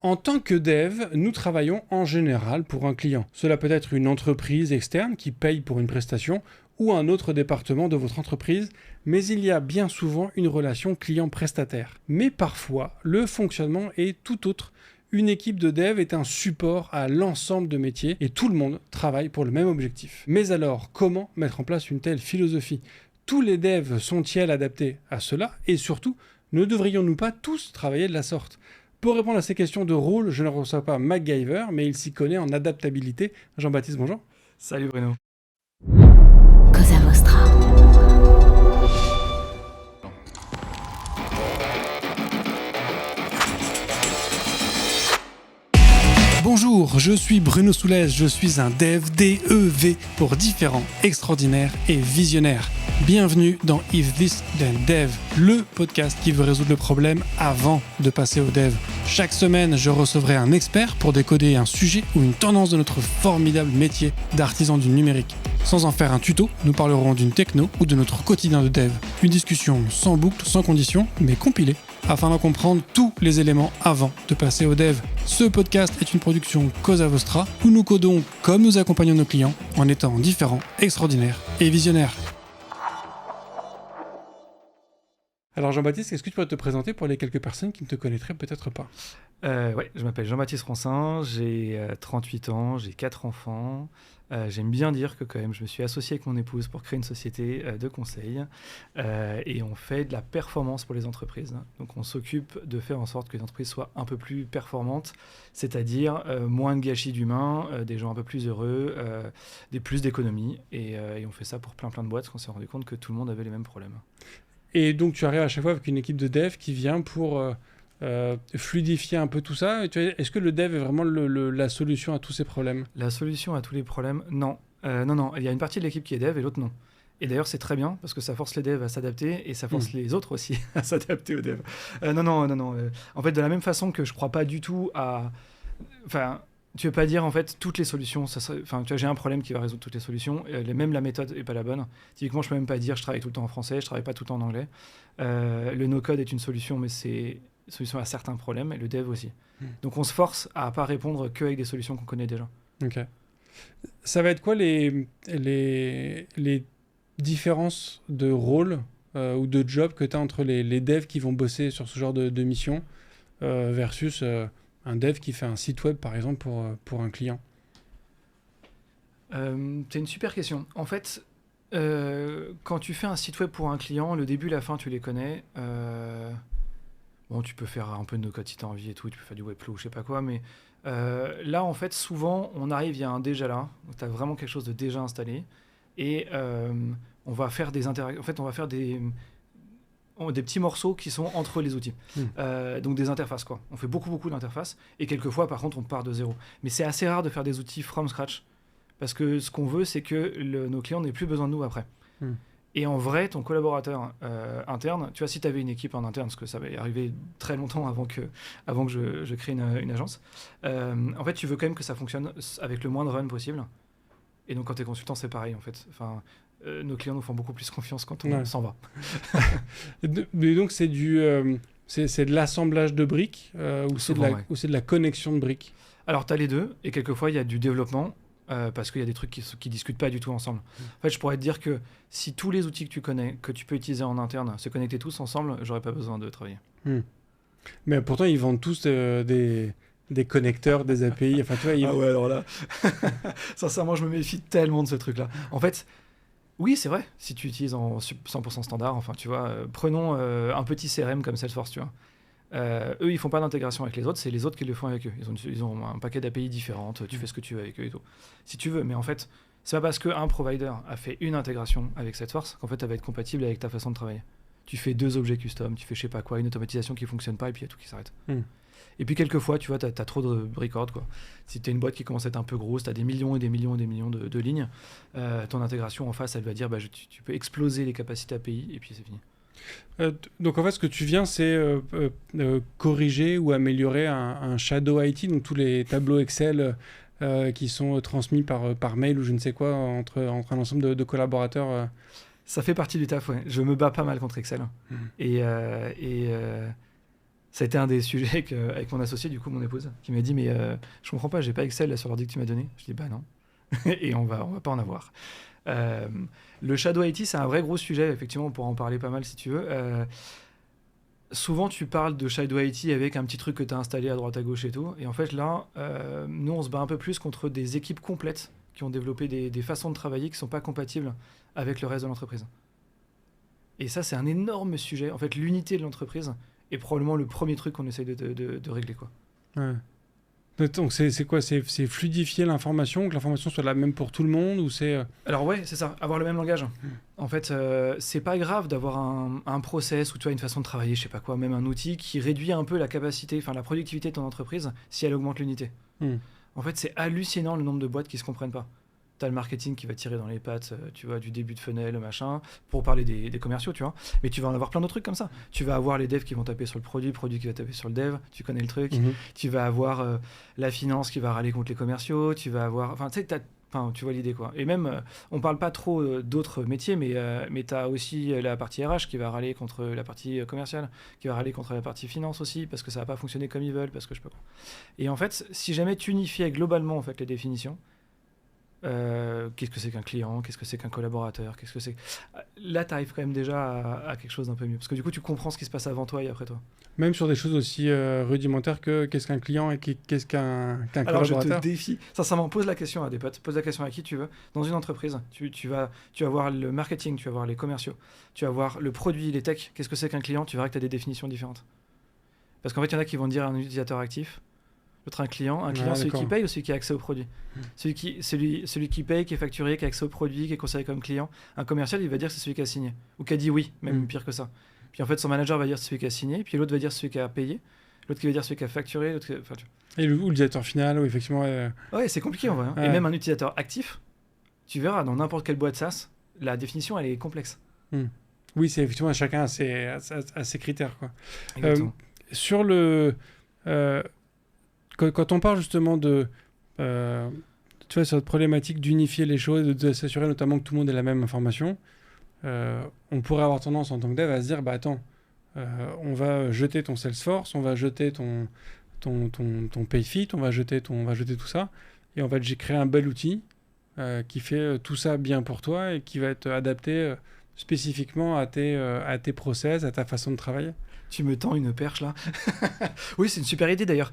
En tant que dev, nous travaillons en général pour un client. Cela peut être une entreprise externe qui paye pour une prestation ou un autre département de votre entreprise, mais il y a bien souvent une relation client-prestataire. Mais parfois, le fonctionnement est tout autre. Une équipe de dev est un support à l'ensemble de métiers et tout le monde travaille pour le même objectif. Mais alors, comment mettre en place une telle philosophie ? Tous les devs sont-ils adaptés à cela ? Et surtout, ne devrions-nous pas tous travailler de la sorte ? Pour répondre à ces questions de rôle, je ne reçois pas MacGyver, mais il s'y connaît en adaptabilité. Jean-Baptiste, bonjour. Salut Bruno. Cosa Vostra. Bonjour, je suis Bruno Soulès, je suis un dev, D-E-V, pour différents, extraordinaires et visionnaires. Bienvenue dans If This Then Dev, le podcast qui veut résoudre le problème avant de passer au dev. Chaque semaine, je recevrai un expert pour décoder un sujet ou une tendance de notre formidable métier d'artisan du numérique. Sans en faire un tuto, nous parlerons d'une techno ou de notre quotidien de dev. Une discussion sans boucle, sans condition, mais compilée, afin d'en comprendre tous les éléments avant de passer au dev. Ce podcast est une production Cosa Vostra, où nous codons comme nous accompagnons nos clients, en étant différents, extraordinaires et visionnaires. Alors Jean-Baptiste, est-ce que tu pourrais te présenter pour les quelques personnes qui ne te connaîtraient peut-être pas ? Ouais, je m'appelle Jean-Baptiste Roncin, j'ai 38 ans, j'ai 4 enfants. J'aime bien dire que quand même, je me suis associé avec mon épouse pour créer une société de conseil et on fait de la performance pour les entreprises. Donc on s'occupe de faire en sorte que les entreprises soient un peu plus performantes, c'est-à-dire moins de gâchis d'humains, des gens un peu plus heureux, plus d'économies et on fait ça pour plein de boîtes parce qu'on s'est rendu compte que tout le monde avait les mêmes problèmes. Et donc tu arrives à chaque fois avec une équipe de dev qui vient pour fluidifier un peu tout ça. Est-ce que le dev est vraiment la solution à tous ces problèmes ? La solution à tous les problèmes, non. Non. Il y a une partie de l'équipe qui est dev et l'autre non. Et d'ailleurs, c'est très bien parce que ça force les devs à s'adapter et ça force les autres aussi à s'adapter aux devs. Non. En fait, de la même façon que je crois pas du tout à... Enfin, tu veux pas dire en fait toutes les solutions. Enfin, tu vois, j'ai un problème qui va résoudre toutes les solutions. Même la méthode est pas la bonne. Typiquement, je peux même pas dire je travaille tout le temps en français, je travaille pas tout le temps en anglais. Le no-code est une solution, mais c'est une solution à certains problèmes et le dev aussi. Donc, on se force à pas répondre qu'avec des solutions qu'on connaît déjà. Ok. Ça va être quoi les différences de rôle ou de job que tu as entre les devs qui vont bosser sur ce genre de mission versus un dev qui fait un site web, par exemple, pour un client ? C'est une super question. En fait, quand tu fais un site web pour un client, le début, la fin, tu les connais. Bon, tu peux faire un peu de no-code si tu as envie et tout, tu peux faire du webflow, je sais pas quoi, mais là, en fait, souvent, on arrive, il y a un déjà là, tu as vraiment quelque chose de déjà installé, et on va faire des interactions. En fait, on va faire des petits morceaux qui sont entre les outils. Donc des interfaces, quoi. On fait beaucoup d'interfaces, et quelquefois, par contre, on part de zéro. Mais c'est assez rare de faire des outils from scratch, parce que ce qu'on veut, c'est que nos clients n'aient plus besoin de nous après. Et en vrai, ton collaborateur interne, tu vois, si tu avais une équipe en interne, parce que ça va arriver très longtemps avant que je crée une agence, en fait, tu veux quand même que ça fonctionne avec le moins de run possible. Et donc, quand tu es consultant, c'est pareil, en fait. Enfin, nos clients nous font beaucoup plus confiance quand on s'en va. Mais donc, c'est de l'assemblage de briques ou c'est de la connexion de briques ? Alors, tu as les deux, et quelquefois, il y a du développement. Parce qu'il y a des trucs qui discutent pas du tout ensemble. En fait, je pourrais te dire que si tous les outils que tu connais, que tu peux utiliser en interne, se connectaient tous ensemble, j'aurais pas besoin de travailler. Mais pourtant, ils vendent tous des connecteurs, des API. Enfin, tu vois, Ah ouais, alors là, sincèrement, je me méfie tellement de ce truc-là. En fait, oui, c'est vrai. Si tu utilises en 100% standard, enfin, tu vois, prenons un petit CRM comme Salesforce, tu vois. Eux, ils font pas d'intégration avec les autres, c'est les autres qui le font avec eux. Ils ont un paquet d'API différentes, tu fais ce que tu veux avec eux et tout. Si tu veux, mais en fait, c'est pas parce qu'un provider a fait une intégration avec Salesforce qu'en fait, elle va être compatible avec ta façon de travailler. Tu fais 2 objets custom, tu fais je sais pas quoi, une automatisation qui fonctionne pas et puis il y a tout qui s'arrête. Et puis quelquefois, tu vois, t'as trop de records, quoi. Si t'es une boîte qui commence à être un peu grosse, t'as des millions et des millions et des millions de lignes, ton intégration en face, elle va dire, tu peux exploser les capacités API et puis c'est fini. Donc en fait, ce que tu viens, c'est corriger ou améliorer un shadow IT, donc tous les tableaux Excel qui sont transmis par mail ou je ne sais quoi entre un ensemble de collaborateurs. Ça fait partie du taf, ouais. Je me bats pas mal contre Excel. Et Ça a été un des sujets avec mon associé, du coup, mon épouse, qui m'a dit, mais je comprends pas, j'ai pas Excel là, sur l'ordi que tu m'as donné. Je dis, bah non. Et on va pas en avoir. Le Shadow IT, c'est un vrai gros sujet. Effectivement, on pourra en parler pas mal si tu veux. Souvent, tu parles de Shadow IT avec un petit truc que tu as installé à droite à gauche et tout. Et en fait, là, nous, on se bat un peu plus contre des équipes complètes qui ont développé des façons de travailler qui ne sont pas compatibles avec le reste de l'entreprise. Et ça, c'est un énorme sujet. En fait, l'unité de l'entreprise est probablement le premier truc qu'on essaye de régler, quoi. Ouais. Donc c'est quoi? C'est fluidifier l'information, que l'information soit la même pour tout le monde, ou c'est... Alors ouais, c'est ça, avoir le même langage. En fait, c'est pas grave d'avoir un process ou tu vois, une façon de travailler, je sais pas quoi, même un outil qui réduit un peu la capacité, enfin la productivité de ton entreprise si elle augmente l'unité. En fait, c'est hallucinant le nombre de boîtes qui se comprennent pas. T'as le marketing qui va tirer dans les pattes, tu vois, du début de funnel, machin, pour parler des commerciaux, tu vois. Mais tu vas en avoir plein d'autres trucs comme ça. Tu vas avoir les devs qui vont taper sur le produit qui va taper sur le dev, tu connais le truc. Tu vas avoir la finance qui va râler contre les commerciaux, tu vas avoir... Enfin, tu sais, tu vois l'idée, quoi. Et même, on parle pas trop d'autres métiers, mais t'as aussi la partie RH qui va râler contre la partie commerciale, qui va râler contre la partie finance aussi, parce que ça va pas fonctionner comme ils veulent, parce que je sais pas quoi. Et en fait, si jamais tu unifiais globalement en fait, les définitions, qu'est-ce que c'est qu'un client, qu'est-ce que c'est qu'un collaborateur, qu'est-ce que c'est... Là, tu arrives quand même déjà à quelque chose d'un peu mieux. Parce que du coup, tu comprends ce qui se passe avant toi et après toi. Même sur des choses aussi rudimentaires que qu'est-ce qu'un client et qu'est-ce qu'un Alors, collaborateur. je te défie. Sincèrement, pose la question à des potes, pose la question à qui tu veux. Dans une entreprise, tu vas voir le marketing, tu vas voir les commerciaux, tu vas voir le produit, les techs. Qu'est-ce que c'est qu'un client? Tu verras que tu as des définitions différentes. Parce qu'en fait, il y en a qui vont dire un utilisateur actif. L'autre, un client, celui qui paye ou celui qui a accès au produit. Celui qui paye, qui est facturé, qui a accès au produit, qui est considéré comme client. Un commercial, il va dire que c'est celui qui a signé. Ou qui a dit oui, même pire que ça. Puis en fait, son manager va dire celui qui a signé, puis l'autre va dire celui qui a payé, l'autre qui va dire celui qui a facturé, l'autre qui... Enfin, Et l'utilisateur final, où effectivement... Ouais, c'est compliqué en vrai. Hein. Ouais. Et même un utilisateur actif, tu verras, dans n'importe quelle boîte SaaS, la définition, elle est complexe. Oui, c'est effectivement chacun a ses critères, quoi. Sur le... Quand on parle justement de, tu vois, sur cette problématique d'unifier les choses, de s'assurer notamment que tout le monde ait la même information, on pourrait avoir tendance en tant que dev à se dire, bah attends, on va jeter ton Salesforce, on va jeter ton Payfit, on va jeter tout ça, et en fait j'ai créé un bel outil qui fait tout ça bien pour toi et qui va être adapté spécifiquement à tes process, à ta façon de travailler. Tu me tends une perche là. Oui, c'est une super idée d'ailleurs.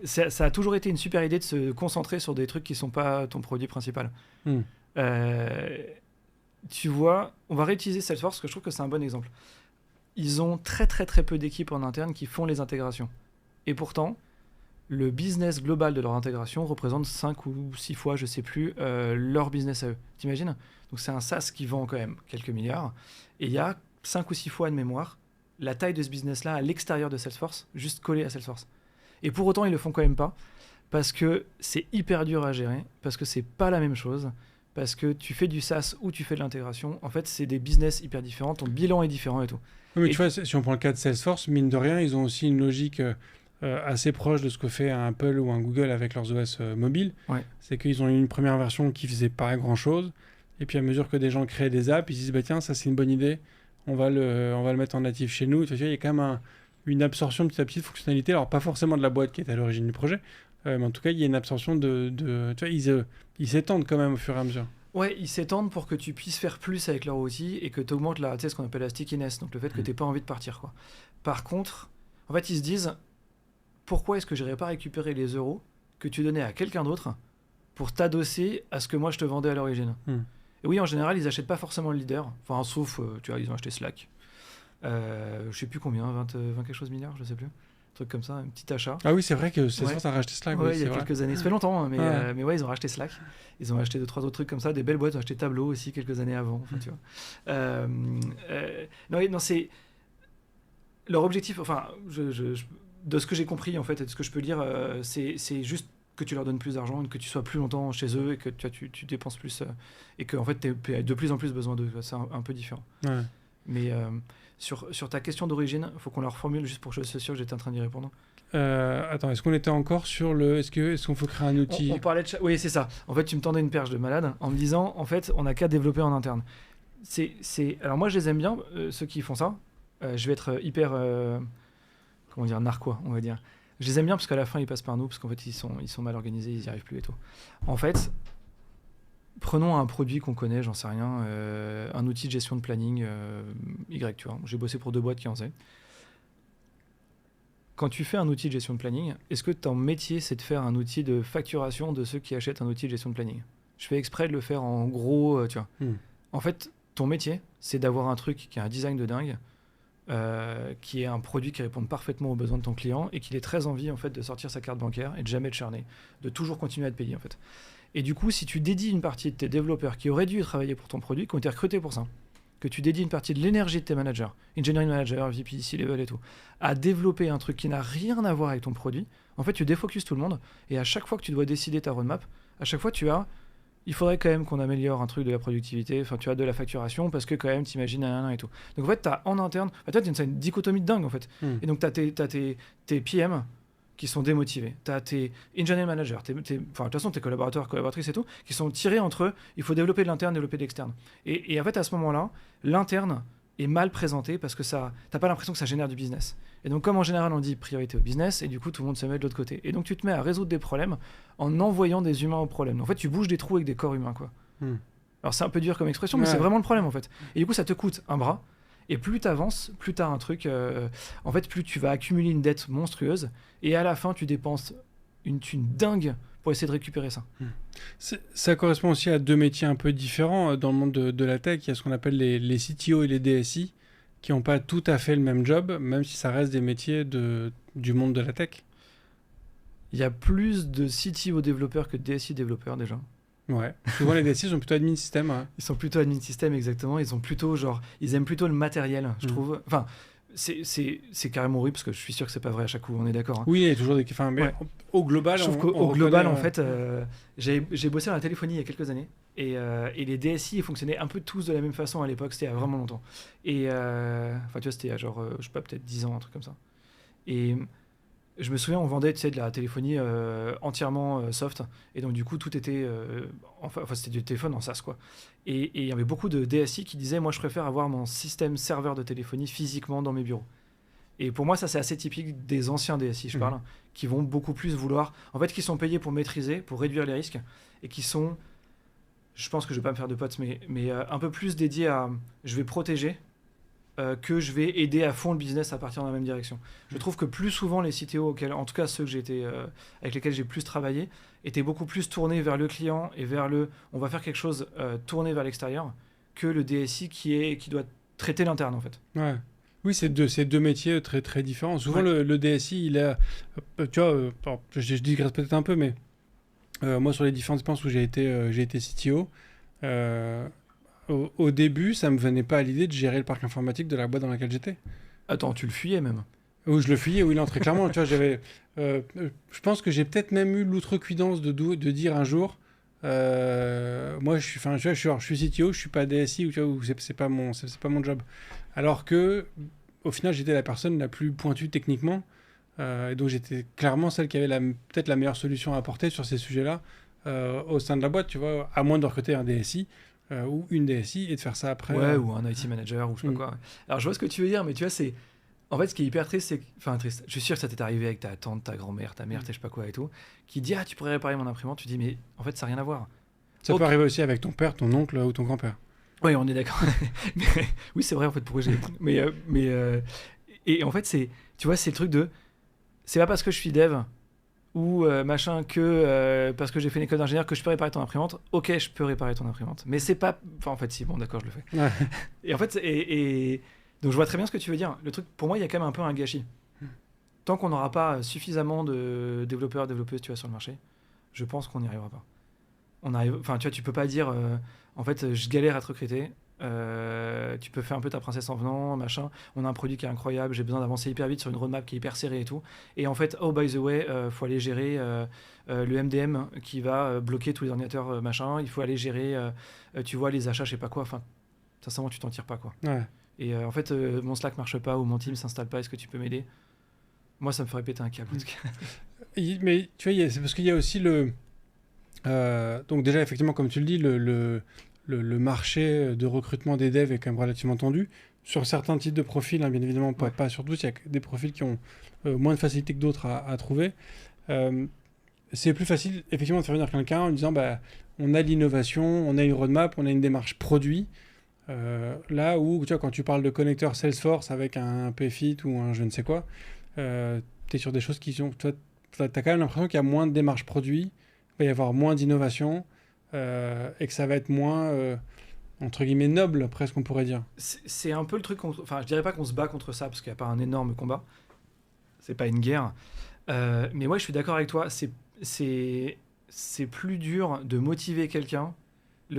Ça a toujours été une super idée de se concentrer sur des trucs qui ne sont pas ton produit principal. Tu vois, on va réutiliser Salesforce parce que je trouve que c'est un bon exemple. Ils ont très très très peu d'équipes en interne qui font les intégrations. Et pourtant, le business global de leur intégration représente 5 ou 6 fois, je ne sais plus, leur business à eux. T'imagines ? Donc c'est un SaaS qui vend quand même quelques milliards. Et il y a 5 ou 6 fois de mémoire la taille de ce business-là à l'extérieur de Salesforce, juste collé à Salesforce. Et pour autant, ils le font quand même pas, parce que c'est hyper dur à gérer, parce que c'est pas la même chose, parce que tu fais du SaaS ou tu fais de l'intégration. En fait, c'est des business hyper différents, ton bilan est différent et tout. Oui, mais tu vois, si on prend le cas de Salesforce, mine de rien, ils ont aussi une logique assez proche de ce que fait un Apple ou un Google avec leurs OS mobiles. Ouais. C'est qu'ils ont eu une première version qui faisait pas grand-chose, et puis à mesure que des gens créent des apps, ils se disent, bah tiens, ça c'est une bonne idée, on va le mettre en natif chez nous. Tu vois, il y a quand même une absorption petit à petit de fonctionnalités. Alors, pas forcément de la boîte qui est à l'origine du projet, mais en tout cas, il y a une absorption tu vois, ils s'étendent quand même au fur et à mesure. Ouais, ils s'étendent pour que tu puisses faire plus avec leur outil et que tu augmentes ce qu'on appelle la stickiness, donc le fait que tu n'aies pas envie de partir, quoi. Par contre, en fait, ils se disent, pourquoi est-ce que je n'irais pas récupérer les euros que tu donnais à quelqu'un d'autre pour t'adosser à ce que moi je te vendais à l'origine? Et oui, en général, ils n'achètent pas forcément le leader. Enfin, sauf, tu vois, ils ont acheté Slack. Je sais plus combien, 20 quelque chose milliards, je sais plus. Un truc comme ça, un petit achat. Ah oui, c'est vrai que Salesforce a racheté Slack. Ouais, il y a quelques années. Ça fait longtemps, hein, mais ouais, ils ont racheté Slack. Ils ont acheté 2-3 autres trucs comme ça. Des belles boîtes, ils ont acheté Tableau aussi quelques années avant. Enfin, tu vois. Non, c'est... Leur objectif, enfin, de ce que j'ai compris, en fait, et de ce que je peux lire, c'est juste que tu leur donnes plus d'argent, que tu sois plus longtemps chez eux et que tu dépenses plus et que en fait tu as de plus en plus besoin d'eux. C'est un peu différent. Ouais. Mais sur ta question d'origine, il faut qu'on la reformule juste pour que je sois sûr que j'étais en train d'y répondre. Attends, est-ce qu'on était encore sur le... Est-ce qu'on faut créer un outil? On parlait de... Oui, c'est ça. En fait, tu me tendais une perche de malade en me disant, en fait, on n'a qu'à développer en interne. Alors moi, je les aime bien, ceux qui font ça. Je vais être hyper comment dire, narquois, on va dire. Je les aime bien parce qu'à la fin, ils passent par nous, parce qu'en fait, ils sont mal organisés, ils n'y arrivent plus et tout. En fait, prenons un produit qu'on connaît, j'en sais rien, un outil de gestion de planning Y, tu vois. J'ai bossé pour 2 boîtes qui en faisaient. Quand tu fais un outil de gestion de planning, est-ce que ton métier, c'est de faire un outil de facturation de ceux qui achètent un outil de gestion de planning? Je fais exprès de le faire en gros, tu vois. En fait, ton métier, c'est d'avoir un truc qui a un design de dingue, qui est un produit qui répond parfaitement aux besoins de ton client et qu'il ait très envie en fait, de sortir sa carte bancaire et de jamais te charner, de toujours continuer à te payer en fait. Et du coup, si tu dédies une partie de tes développeurs qui auraient dû travailler pour ton produit, qui ont été recrutés pour ça, que tu dédies une partie de l'énergie de tes managers, engineering manager, VP, C-level et tout, à développer un truc qui n'a rien à voir avec ton produit, en fait, tu défocuses tout le monde et à chaque fois que tu dois décider ta roadmap, à chaque fois, il faudrait quand même qu'on améliore un truc de la productivité, enfin tu as de la facturation, parce que quand même t'imagines et tout. Donc en fait, tu as en interne, toi tu as une dichotomie de dingue en fait. Et donc tu as tes PM qui sont démotivés, tu as tes engineering managers, enfin de toute façon tes collaborateurs, collaboratrices et tout, qui sont tirés entre eux, il faut développer de l'interne, développer de l'externe. Et en fait à ce moment-là, l'interne est mal présenté parce que t'as pas l'impression que ça génère du business. Et donc comme en général on dit priorité au business, et du coup tout le monde se met de l'autre côté. Et donc tu te mets à résoudre des problèmes en envoyant des humains aux problèmes. En fait tu bouges des trous avec des corps humains quoi. Alors c'est un peu dur comme expression, mais c'est vraiment le problème en fait. Et du coup ça te coûte un bras, et plus tu avances, plus tu as un truc, en fait plus tu vas accumuler une dette monstrueuse, et à la fin tu dépenses une thune dingue pour essayer de récupérer ça. Ça correspond aussi à 2 métiers un peu différents dans le monde de la tech. Il y a ce qu'on appelle les CTO et les DSI qui n'ont pas tout à fait le même job, même si ça reste des métiers du monde de la tech. Il y a plus de CTO développeurs que de DSI développeurs déjà. Ouais. Souvent les DSI sont plutôt admin système. Ouais. Ils sont plutôt admin système exactement. Ils aiment plutôt le matériel, je trouve. Enfin, c'est carrément horrible parce que je suis sûr que c'est pas vrai à chaque coup. On est d'accord. Hein. Oui, il y a toujours des. Enfin, mais au global, je trouve qu'au global, en fait, j'ai bossé dans la téléphonie il y a quelques années et les DSI ils fonctionnaient un peu tous de la même façon à l'époque. C'était il y a vraiment longtemps. Et enfin, tu vois, c'était il y a genre, je sais pas, peut-être 10 ans, un truc comme ça. Et je me souviens, on vendait de la téléphonie entièrement soft, et donc du coup tout était, enfin c'était du téléphone en SaaS quoi. Et il y avait beaucoup de DSI qui disaient, moi je préfère avoir mon système serveur de téléphonie physiquement dans mes bureaux. Et pour moi ça c'est assez typique des anciens DSI, je parle, qui vont beaucoup plus vouloir, en fait qui sont payés pour maîtriser, pour réduire les risques, et qui sont, je pense que je vais pas me faire de potes, mais un peu plus dédiés à, je vais protéger, que je vais aider à fond le business à partir dans la même direction. Je trouve que plus souvent les CTO, en tout cas ceux que avec lesquels j'ai plus travaillé, étaient beaucoup plus tournés vers le client et vers on va faire quelque chose tourné vers l'extérieur, que le DSI qui doit traiter l'interne en fait. Ouais. Oui, c'est deux métiers très très différents. Souvent le DSI, il a, tu vois, je digresse peut-être un peu, mais moi sur les différentes expériences où j'ai été CTO. Au début, ça me venait pas à l'idée de gérer le parc informatique de la boîte dans laquelle j'étais. Attends, tu le fuyais même? Oui, je le fuyais, oui, non, très clairement. Tu vois, je pense que j'ai peut-être même eu l'outrecuidance de dire un jour, moi, je suis CTO, je suis pas DSI, ou c'est pas mon job. Alors que, au final, j'étais la personne la plus pointue techniquement, et donc j'étais clairement celle qui avait peut-être la meilleure solution à apporter sur ces sujets-là au sein de la boîte, tu vois, à moins de recruter un DSI. Ou une DSI et de faire ça après. Ouais, ou un IT manager ou je sais pas quoi. Ouais. Alors je vois ce que tu veux dire, mais tu vois, c'est. En fait, ce qui est hyper triste, c'est. Enfin, triste. Je suis sûr que ça t'est arrivé avec ta tante, ta grand-mère, ta mère, je sais pas quoi et tout, qui dit, ah, tu pourrais réparer mon imprimante. Tu dis, mais en fait, ça n'a rien à voir. Ça peut arriver aussi avec ton père, ton oncle ou ton grand-père. Oui, on est d'accord. Oui, c'est vrai, en fait, pourquoi j'ai. Et en fait, tu vois, c'est le truc de. C'est pas parce que je suis dev. Ou machin que parce que j'ai fait une école d'ingénieur que je peux réparer ton imprimante. Ok, je peux réparer ton imprimante, mais c'est pas, enfin en fait si, bon d'accord, je le fais. Ouais. Et en fait et donc je vois très bien ce que tu veux dire. Le truc pour moi, il y a quand même un peu un gâchis. Tant qu'on n'aura pas suffisamment de développeurs, développeuses, tu vois, sur le marché, je pense qu'on n'y arrivera pas. Enfin tu vois, tu peux pas dire en fait je galère à te recruter. Tu peux faire un peu ta princesse en venant, machin. On a un produit qui est incroyable, j'ai besoin d'avancer hyper vite sur une roadmap qui est hyper serrée et tout. Et en fait, oh by the way, faut aller gérer le MDM qui va bloquer tous les ordinateurs, machin. Il faut aller gérer, tu vois, les achats, je sais pas quoi. Enfin, sincèrement, tu t'en tires pas quoi. Ouais. Et en fait, mon Slack marche pas ou mon Teams s'installe pas. Est-ce que tu peux m'aider? Moi, ça me ferait péter un câble. Mais tu vois, c'est parce qu'il y a aussi donc déjà, effectivement, comme tu le dis, le marché de recrutement des devs est quand même relativement tendu. sur certains types de profils, hein, bien évidemment, pas sur tous, il y a des profils qui ont moins de facilité que d'autres à trouver. C'est plus facile, effectivement, de faire venir quelqu'un en disant on a l'innovation, on a une roadmap, on a une démarche produit. Là où, tu vois, quand tu parles de connecteur Salesforce avec un PFIT ou un je ne sais quoi, tu es sur des choses qui sont. Tu as quand même l'impression qu'il y a moins de démarches produits, il va y avoir moins d'innovation et que ça va être moins. Entre guillemets noble, presque on pourrait dire. C'est un peu le truc enfin je dirais pas qu'on se bat contre ça parce qu'il n'y a pas un énorme combat, c'est pas une guerre, mais moi je suis d'accord avec toi, c'est plus dur de motiver quelqu'un. Tu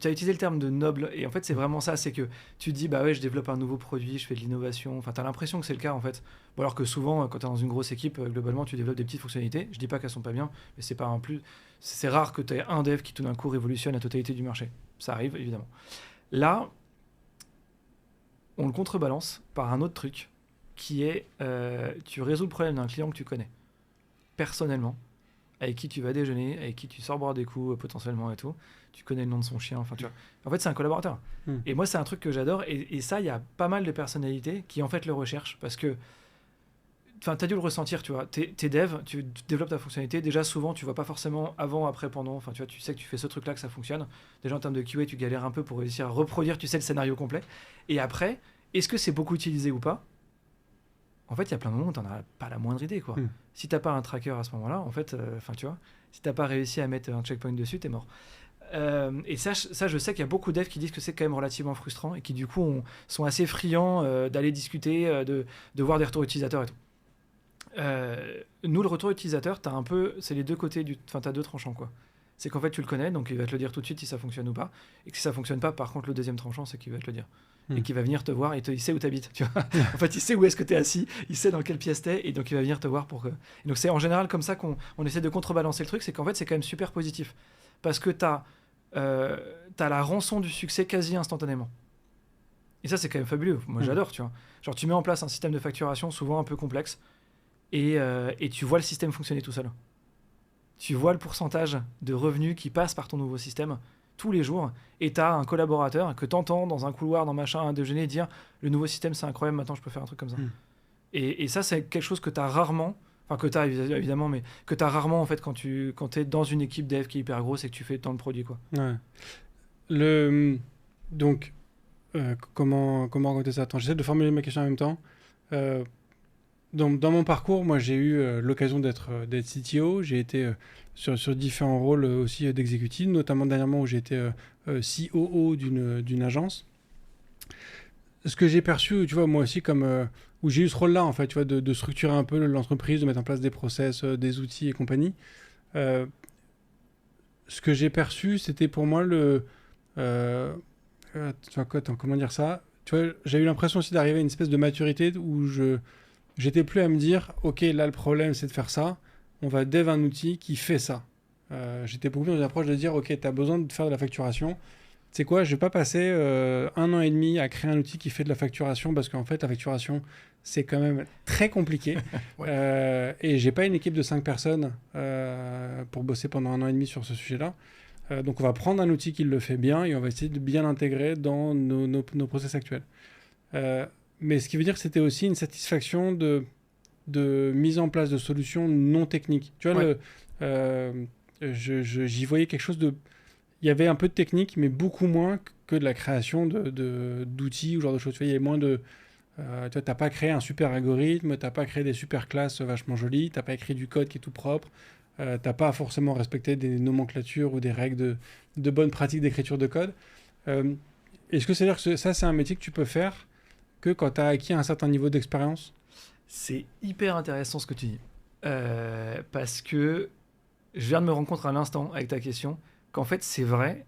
as utilisé le terme de noble et en fait c'est vraiment ça, c'est que tu te dis ouais je développe un nouveau produit, je fais de l'innovation, enfin tu as l'impression que c'est le cas en fait, bon, alors que souvent quand tu es dans une grosse équipe globalement tu développes des petites fonctionnalités, je dis pas qu'elles sont pas bien mais c'est pas un plus, c'est rare que tu aies un dev qui tout d'un coup révolutionne la totalité du marché, ça arrive évidemment. Là on le contrebalance par un autre truc qui est tu résous le problème d'un client que tu connais personnellement, avec qui tu vas déjeuner, avec qui tu sors boire des coups potentiellement et tout, tu connais le nom de son chien, enfin tu vois. En fait c'est un collaborateur. Et moi c'est un truc que j'adore et ça il y a pas mal de personnalités qui en fait le recherchent parce que enfin t'as dû le ressentir, tu vois, t'es dev, tu développes ta fonctionnalité, déjà souvent tu vois pas forcément avant, après, pendant, enfin tu vois, tu sais que tu fais ce truc là que ça fonctionne, déjà en termes de QA tu galères un peu pour réussir à reproduire, tu sais, le scénario complet, et après est-ce que c'est beaucoup utilisé ou pas? En fait, il y a plein de moments où t'en as pas la moindre idée, quoi. Si t'as pas un tracker à ce moment-là, en fait, tu vois, si t'as pas réussi à mettre un checkpoint dessus, t'es mort. Et ça, je sais qu'il y a beaucoup de devs qui disent que c'est quand même relativement frustrant et qui, du coup, sont assez friands d'aller discuter, de voir des retours utilisateurs et tout. Nous, le retour utilisateur, c'est les deux côtés enfin, t'as deux tranchants, quoi. C'est qu'en fait, tu le connais, donc il va te le dire tout de suite si ça fonctionne ou pas. Et que si ça fonctionne pas, par contre, le deuxième tranchant, c'est qu'il va te le dire. Et qu'il va venir te voir et il sait où t'habites, tu vois. En fait, il sait où est-ce que t'es assis, il sait dans quelle pièce t'es et donc il va venir te voir pour que... Et donc c'est en général comme ça qu'on essaie de contrebalancer le truc, c'est qu'en fait c'est quand même super positif parce que t'as la rançon du succès quasi instantanément. Et ça c'est quand même fabuleux. Moi j'adore, tu vois. Genre tu mets en place un système de facturation souvent un peu complexe et tu vois le système fonctionner tout seul. Tu vois le pourcentage de revenus qui passe par ton nouveau système tous les jours, et tu as un collaborateur que tu entends dans un couloir, dans machin, un déjeuner, dire le nouveau système c'est incroyable, maintenant je peux faire un truc comme ça. Et ça c'est quelque chose que tu as rarement, enfin que tu as évidemment, mais que tu as rarement en fait quand tu es dans une équipe dev qui est hyper grosse et que tu fais tant de produits, quoi. Ouais. Donc comment raconter ça? Attends, j'essaie de formuler ma question en même temps. Dans mon parcours, moi j'ai eu l'occasion d'être CTO, j'ai été sur différents rôles aussi d'exécutif, notamment dernièrement où j'ai été COO d'une agence. Ce que j'ai perçu, tu vois, moi aussi, comme où j'ai eu ce rôle-là, en fait, tu vois, de structurer un peu l'entreprise, de mettre en place des process, des outils et compagnie. Ce que j'ai perçu, c'était pour moi comment dire ça? Tu vois, j'ai eu l'impression aussi d'arriver à une espèce de maturité où j'étais plus à me dire, ok, là le problème c'est de faire ça, on va dev un outil qui fait ça. J'étais beaucoup plus dans une approche de dire, ok, tu as besoin de faire de la facturation. Tu sais quoi, je vais pas passer 1 an et demi à créer un outil qui fait de la facturation parce qu'en fait la facturation c'est quand même très compliqué. Et j'ai pas une équipe de 5 personnes pour bosser pendant 1 an et demi sur ce sujet-là. Donc on va prendre un outil qui le fait bien et on va essayer de bien l'intégrer dans nos process actuels. Mais ce qui veut dire que c'était aussi une satisfaction de mise en place de solutions non techniques. Tu vois, j'y voyais quelque chose de... Il y avait un peu de technique, mais beaucoup moins que de la création d'outils ou ce genre de choses. Tu vois, il y avait moins de... tu n'as pas créé un super algorithme, tu n'as pas créé des super classes vachement jolies, tu n'as pas écrit du code qui est tout propre, tu n'as pas forcément respecté des nomenclatures ou des règles de bonnes pratiques d'écriture de code. Est-ce que c'est-à-dire que ça, c'est un métier que tu peux faire que quand tu as acquis un certain niveau d'expérience? C'est hyper intéressant ce que tu dis. Parce que je viens de me rendre compte à l'instant avec ta question qu'en fait, c'est vrai,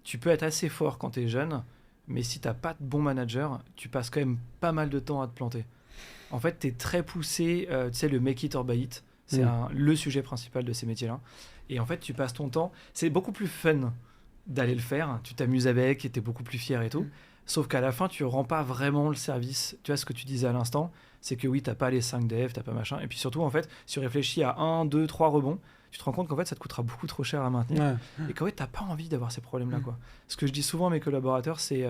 tu peux être assez fort quand tu es jeune, mais si tu n'as pas de bon manager, tu passes quand même pas mal de temps à te planter. En fait, tu es très poussé, tu sais, le make it or buy it, c'est le sujet principal de ces métiers-là. Et en fait, tu passes ton temps, c'est beaucoup plus fun d'aller le faire, tu t'amuses avec, tu es beaucoup plus fier et tout. Sauf qu'à la fin, tu ne rends pas vraiment le service. Tu vois ce que tu disais à l'instant, c'est que oui, t'as pas les 5 devs, t'as pas machin. Et puis surtout, en fait, si tu réfléchis à 1, 2, 3 rebonds, tu te rends compte qu'en fait, ça te coûtera beaucoup trop cher à maintenir. Ouais. Et qu'en fait, t'as pas envie d'avoir ces problèmes-là, quoi. Ce que je dis souvent à mes collaborateurs, c'est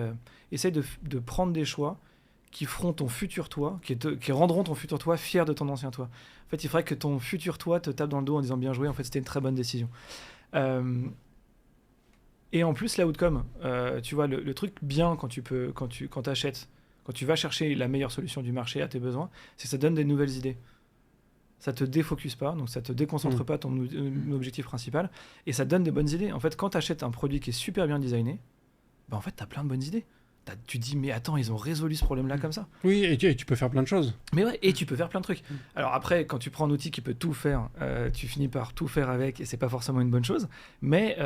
essaye de prendre des choix qui feront ton futur toi, qui rendront ton futur toi fier de ton ancien toi. En fait, il faudrait que ton futur toi te tape dans le dos en disant bien joué, en fait, c'était une très bonne décision. Et en plus, l'outcome, tu vois, le truc bien quand t'achètes, quand tu vas chercher la meilleure solution du marché à tes besoins, c'est que ça donne des nouvelles idées. Ça te défocus pas, donc ça te déconcentre pas ton objectif principal, et ça te donne des bonnes idées. En fait, quand tu achètes un produit qui est super bien designé, bah en fait, tu as plein de bonnes idées. Tu te dis, mais attends, ils ont résolu ce problème-là comme ça. Oui, et tu peux faire plein de choses. Mais ouais, et tu peux faire plein de trucs. Alors après, quand tu prends un outil qui peut tout faire, tu finis par tout faire avec, et c'est pas forcément une bonne chose. Mais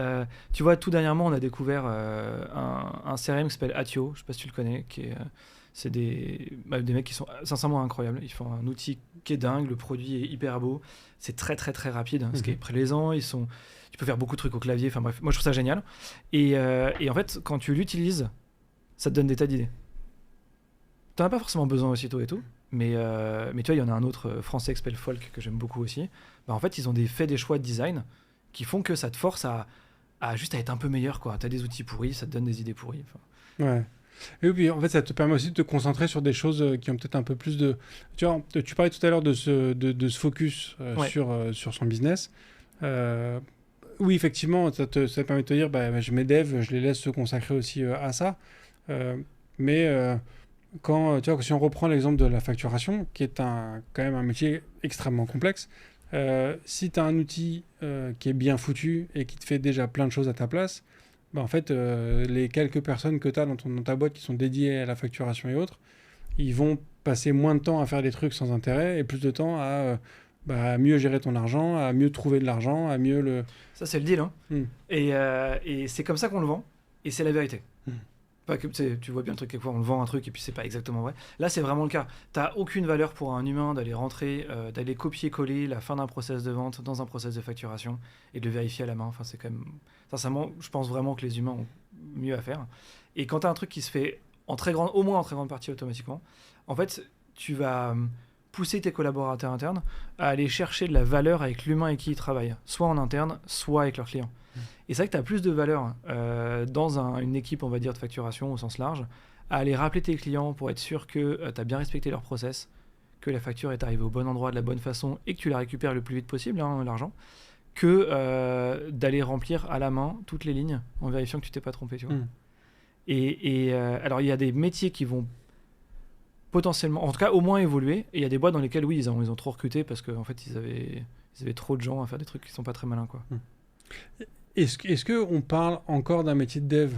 tu vois, tout dernièrement, on a découvert un CRM qui s'appelle Atio, je sais pas si tu le connais, c'est des mecs qui sont sincèrement incroyables. Ils font un outil qui est dingue, le produit est hyper beau, c'est très très très rapide, ce qui est plaisant. Tu peux faire beaucoup de trucs au clavier, enfin bref, moi je trouve ça génial. Et en fait, quand tu l'utilises, ça te donne des tas d'idées. T'en as pas forcément besoin aussitôt et tout, mais tu vois, il y en a un autre français qui s'appelle Folk que j'aime beaucoup aussi. Bah, en fait, ils ont fait des choix de design qui font que ça te force à juste à être un peu meilleur, quoi. T'as des outils pourris, ça te donne des idées pourries. Ouais. Et puis en fait, ça te permet aussi de te concentrer sur des choses qui ont peut-être un peu plus de. Tu vois, tu parlais tout à l'heure de se focus sur son business. Oui, effectivement, ça permet de te dire, mes devs, je les laisse se consacrer aussi à ça. Mais quand tu vois, si on reprend l'exemple de la facturation, qui est quand même un métier extrêmement complexe, si tu as un outil qui est bien foutu et qui te fait déjà plein de choses à ta place, en fait, les quelques personnes que tu as dans ta boîte qui sont dédiées à la facturation et autres, ils vont passer moins de temps à faire des trucs sans intérêt et plus de temps à mieux gérer ton argent, à mieux trouver de l'argent, à mieux le... Ça, c'est le deal. Hein. Et c'est comme ça qu'on le vend, et c'est la vérité. Pas que, tu vois bien le truc, quelquefois on vend un truc et puis c'est pas exactement vrai. Là, c'est vraiment le cas. T'as aucune valeur pour un humain d'aller rentrer, d'aller copier-coller la fin d'un process de vente dans un process de facturation et de le vérifier à la main. Enfin, c'est quand même... Sincèrement, je pense vraiment que les humains ont mieux à faire. Et quand t'as un truc qui se fait au moins en très grande partie automatiquement, en fait, tu vas pousser tes collaborateurs internes à aller chercher de la valeur avec l'humain avec qui ils travaillent, soit en interne, soit avec leurs clients. Et c'est vrai que tu as plus de valeur dans une équipe, on va dire, de facturation au sens large, à aller rappeler tes clients pour être sûr que tu as bien respecté leur process, que la facture est arrivée au bon endroit de la bonne façon et que tu la récupères le plus vite possible, l'argent, que d'aller remplir à la main toutes les lignes en vérifiant que tu t'es pas trompé. Tu vois. Alors, il y a des métiers qui vont potentiellement, en tout cas au moins évoluer, et il y a des boîtes dans lesquelles, oui, ils ont trop recruté parce qu'en fait, ils avaient trop de gens à faire des trucs qui sont pas très malins, quoi. Est-ce qu'on parle encore d'un métier de dev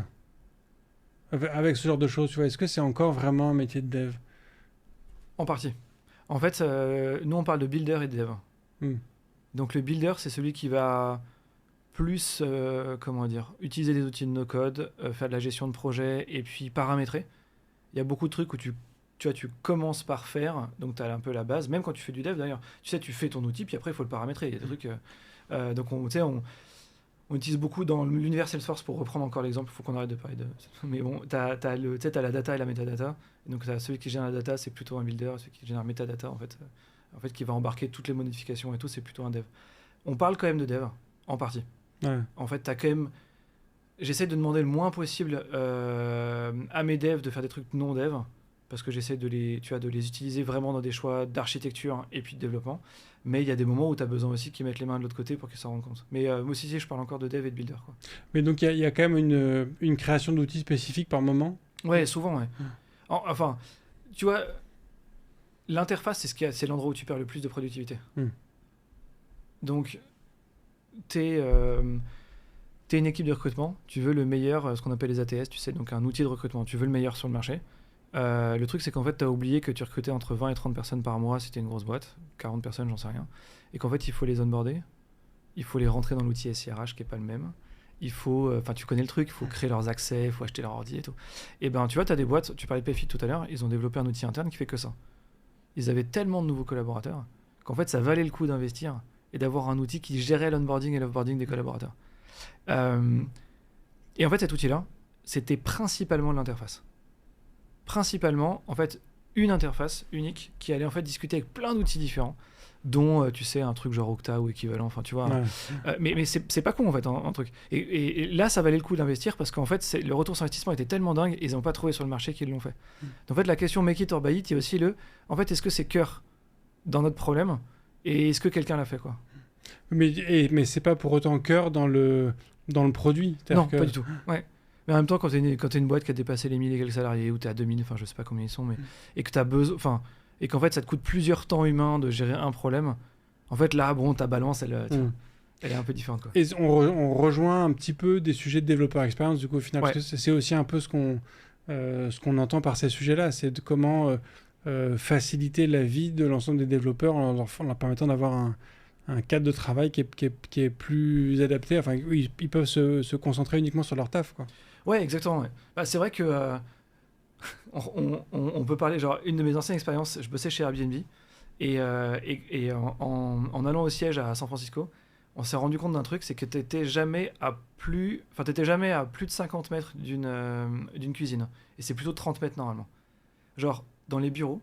avec ce genre de choses, tu vois? Est-ce que c'est encore vraiment un métier de dev? En partie. En fait, nous, on parle de builder et de dev. Donc, le builder, c'est celui qui va plus, utiliser des outils de no-code, faire de la gestion de projet et puis paramétrer. Il y a beaucoup de trucs où tu commences par faire, donc tu as un peu la base, même quand tu fais du dev d'ailleurs. Tu sais, tu fais ton outil, puis après, il faut le paramétrer. Il y a des trucs... donc, on utilise beaucoup dans l'univers Salesforce, pour reprendre encore l'exemple, il faut qu'on arrête de parler de... Mais bon, t'as la data et la metadata. Et donc, celui qui génère la data, c'est plutôt un builder. Celui qui génère metadata, en fait, qui va embarquer toutes les modifications et tout, c'est plutôt un dev. On parle quand même de dev, en partie. Ouais. En fait, t'as quand même... J'essaie de demander le moins possible à mes devs de faire des trucs non dev, parce que j'essaie de les utiliser vraiment dans des choix d'architecture et puis de développement. Mais il y a des moments où tu as besoin aussi qu'ils mettent les mains de l'autre côté pour qu'ils s'en rendent compte. Mais moi aussi, je parle encore de dev et de builder, quoi. Mais donc, il y a quand même une création d'outils spécifiques par moment? Ouais, souvent, ouais. Enfin, tu vois, l'interface, c'est l'endroit où tu perds le plus de productivité. Donc, t'es une équipe de recrutement, tu veux le meilleur, ce qu'on appelle les ATS, tu sais, donc un outil de recrutement, tu veux le meilleur sur le marché. Le truc, c'est qu'en fait, tu as oublié que tu recrutais entre 20 et 30 personnes par mois si tu es une grosse boîte, 40 personnes, j'en sais rien, et qu'en fait, il faut les onboarder, il faut les rentrer dans l'outil SIRH qui n'est pas le même, il faut, tu connais le truc, il faut créer leurs accès, il faut acheter leur ordi et tout. Et ben, tu vois, tu as des boîtes, tu parlais de Payfit tout à l'heure, ils ont développé un outil interne qui fait que ça. Ils avaient tellement de nouveaux collaborateurs qu'en fait, ça valait le coup d'investir et d'avoir un outil qui gérait l'onboarding et l'offboarding des collaborateurs. Et en fait, cet outil-là, c'était principalement de l'interface. Principalement, en fait, une interface unique qui allait en fait discuter avec plein d'outils différents, dont tu sais un truc genre Okta ou équivalent, enfin tu vois. Ouais. Mais c'est pas con en fait un truc. Et là ça valait le coup d'investir parce qu'en fait le retour sur investissement était tellement dingue et ils n'ont pas trouvé sur le marché qu'ils l'ont fait. Donc en fait la question make it or buy it, il y a aussi en fait est-ce que c'est cœur dans notre problème et est-ce que quelqu'un l'a fait quoi. Mais c'est pas pour autant cœur dans le produit. Non, pas du tout. Ouais. Mais en même temps, quand t'es une boîte qui a dépassé les 1000 et quelques salariés, ou t'es à 2000, enfin je sais pas combien ils sont, mais et que t'as besoin, enfin, et qu'en fait ça te coûte plusieurs temps humains de gérer un problème, en fait là, bon, ta balance, elle est un peu différente, quoi. Et on rejoint un petit peu des sujets de développeur expérience, du coup, au final, Ouais. parce que c'est aussi un peu ce qu'on entend par ces sujets-là, c'est de comment faciliter la vie de l'ensemble des développeurs en leur permettant d'avoir un cadre de travail qui est plus adapté. Enfin, oui, ils peuvent se concentrer uniquement sur leur taf, quoi. Ouais, exactement. Ouais. Bah, c'est vrai que on peut parler, genre, une de mes anciennes expériences, je bossais chez Airbnb, et en allant au siège à San Francisco, on s'est rendu compte d'un truc, c'est que t'étais jamais à plus de 50 mètres d'une cuisine. Et c'est plutôt 30 mètres normalement. Genre, dans les bureaux,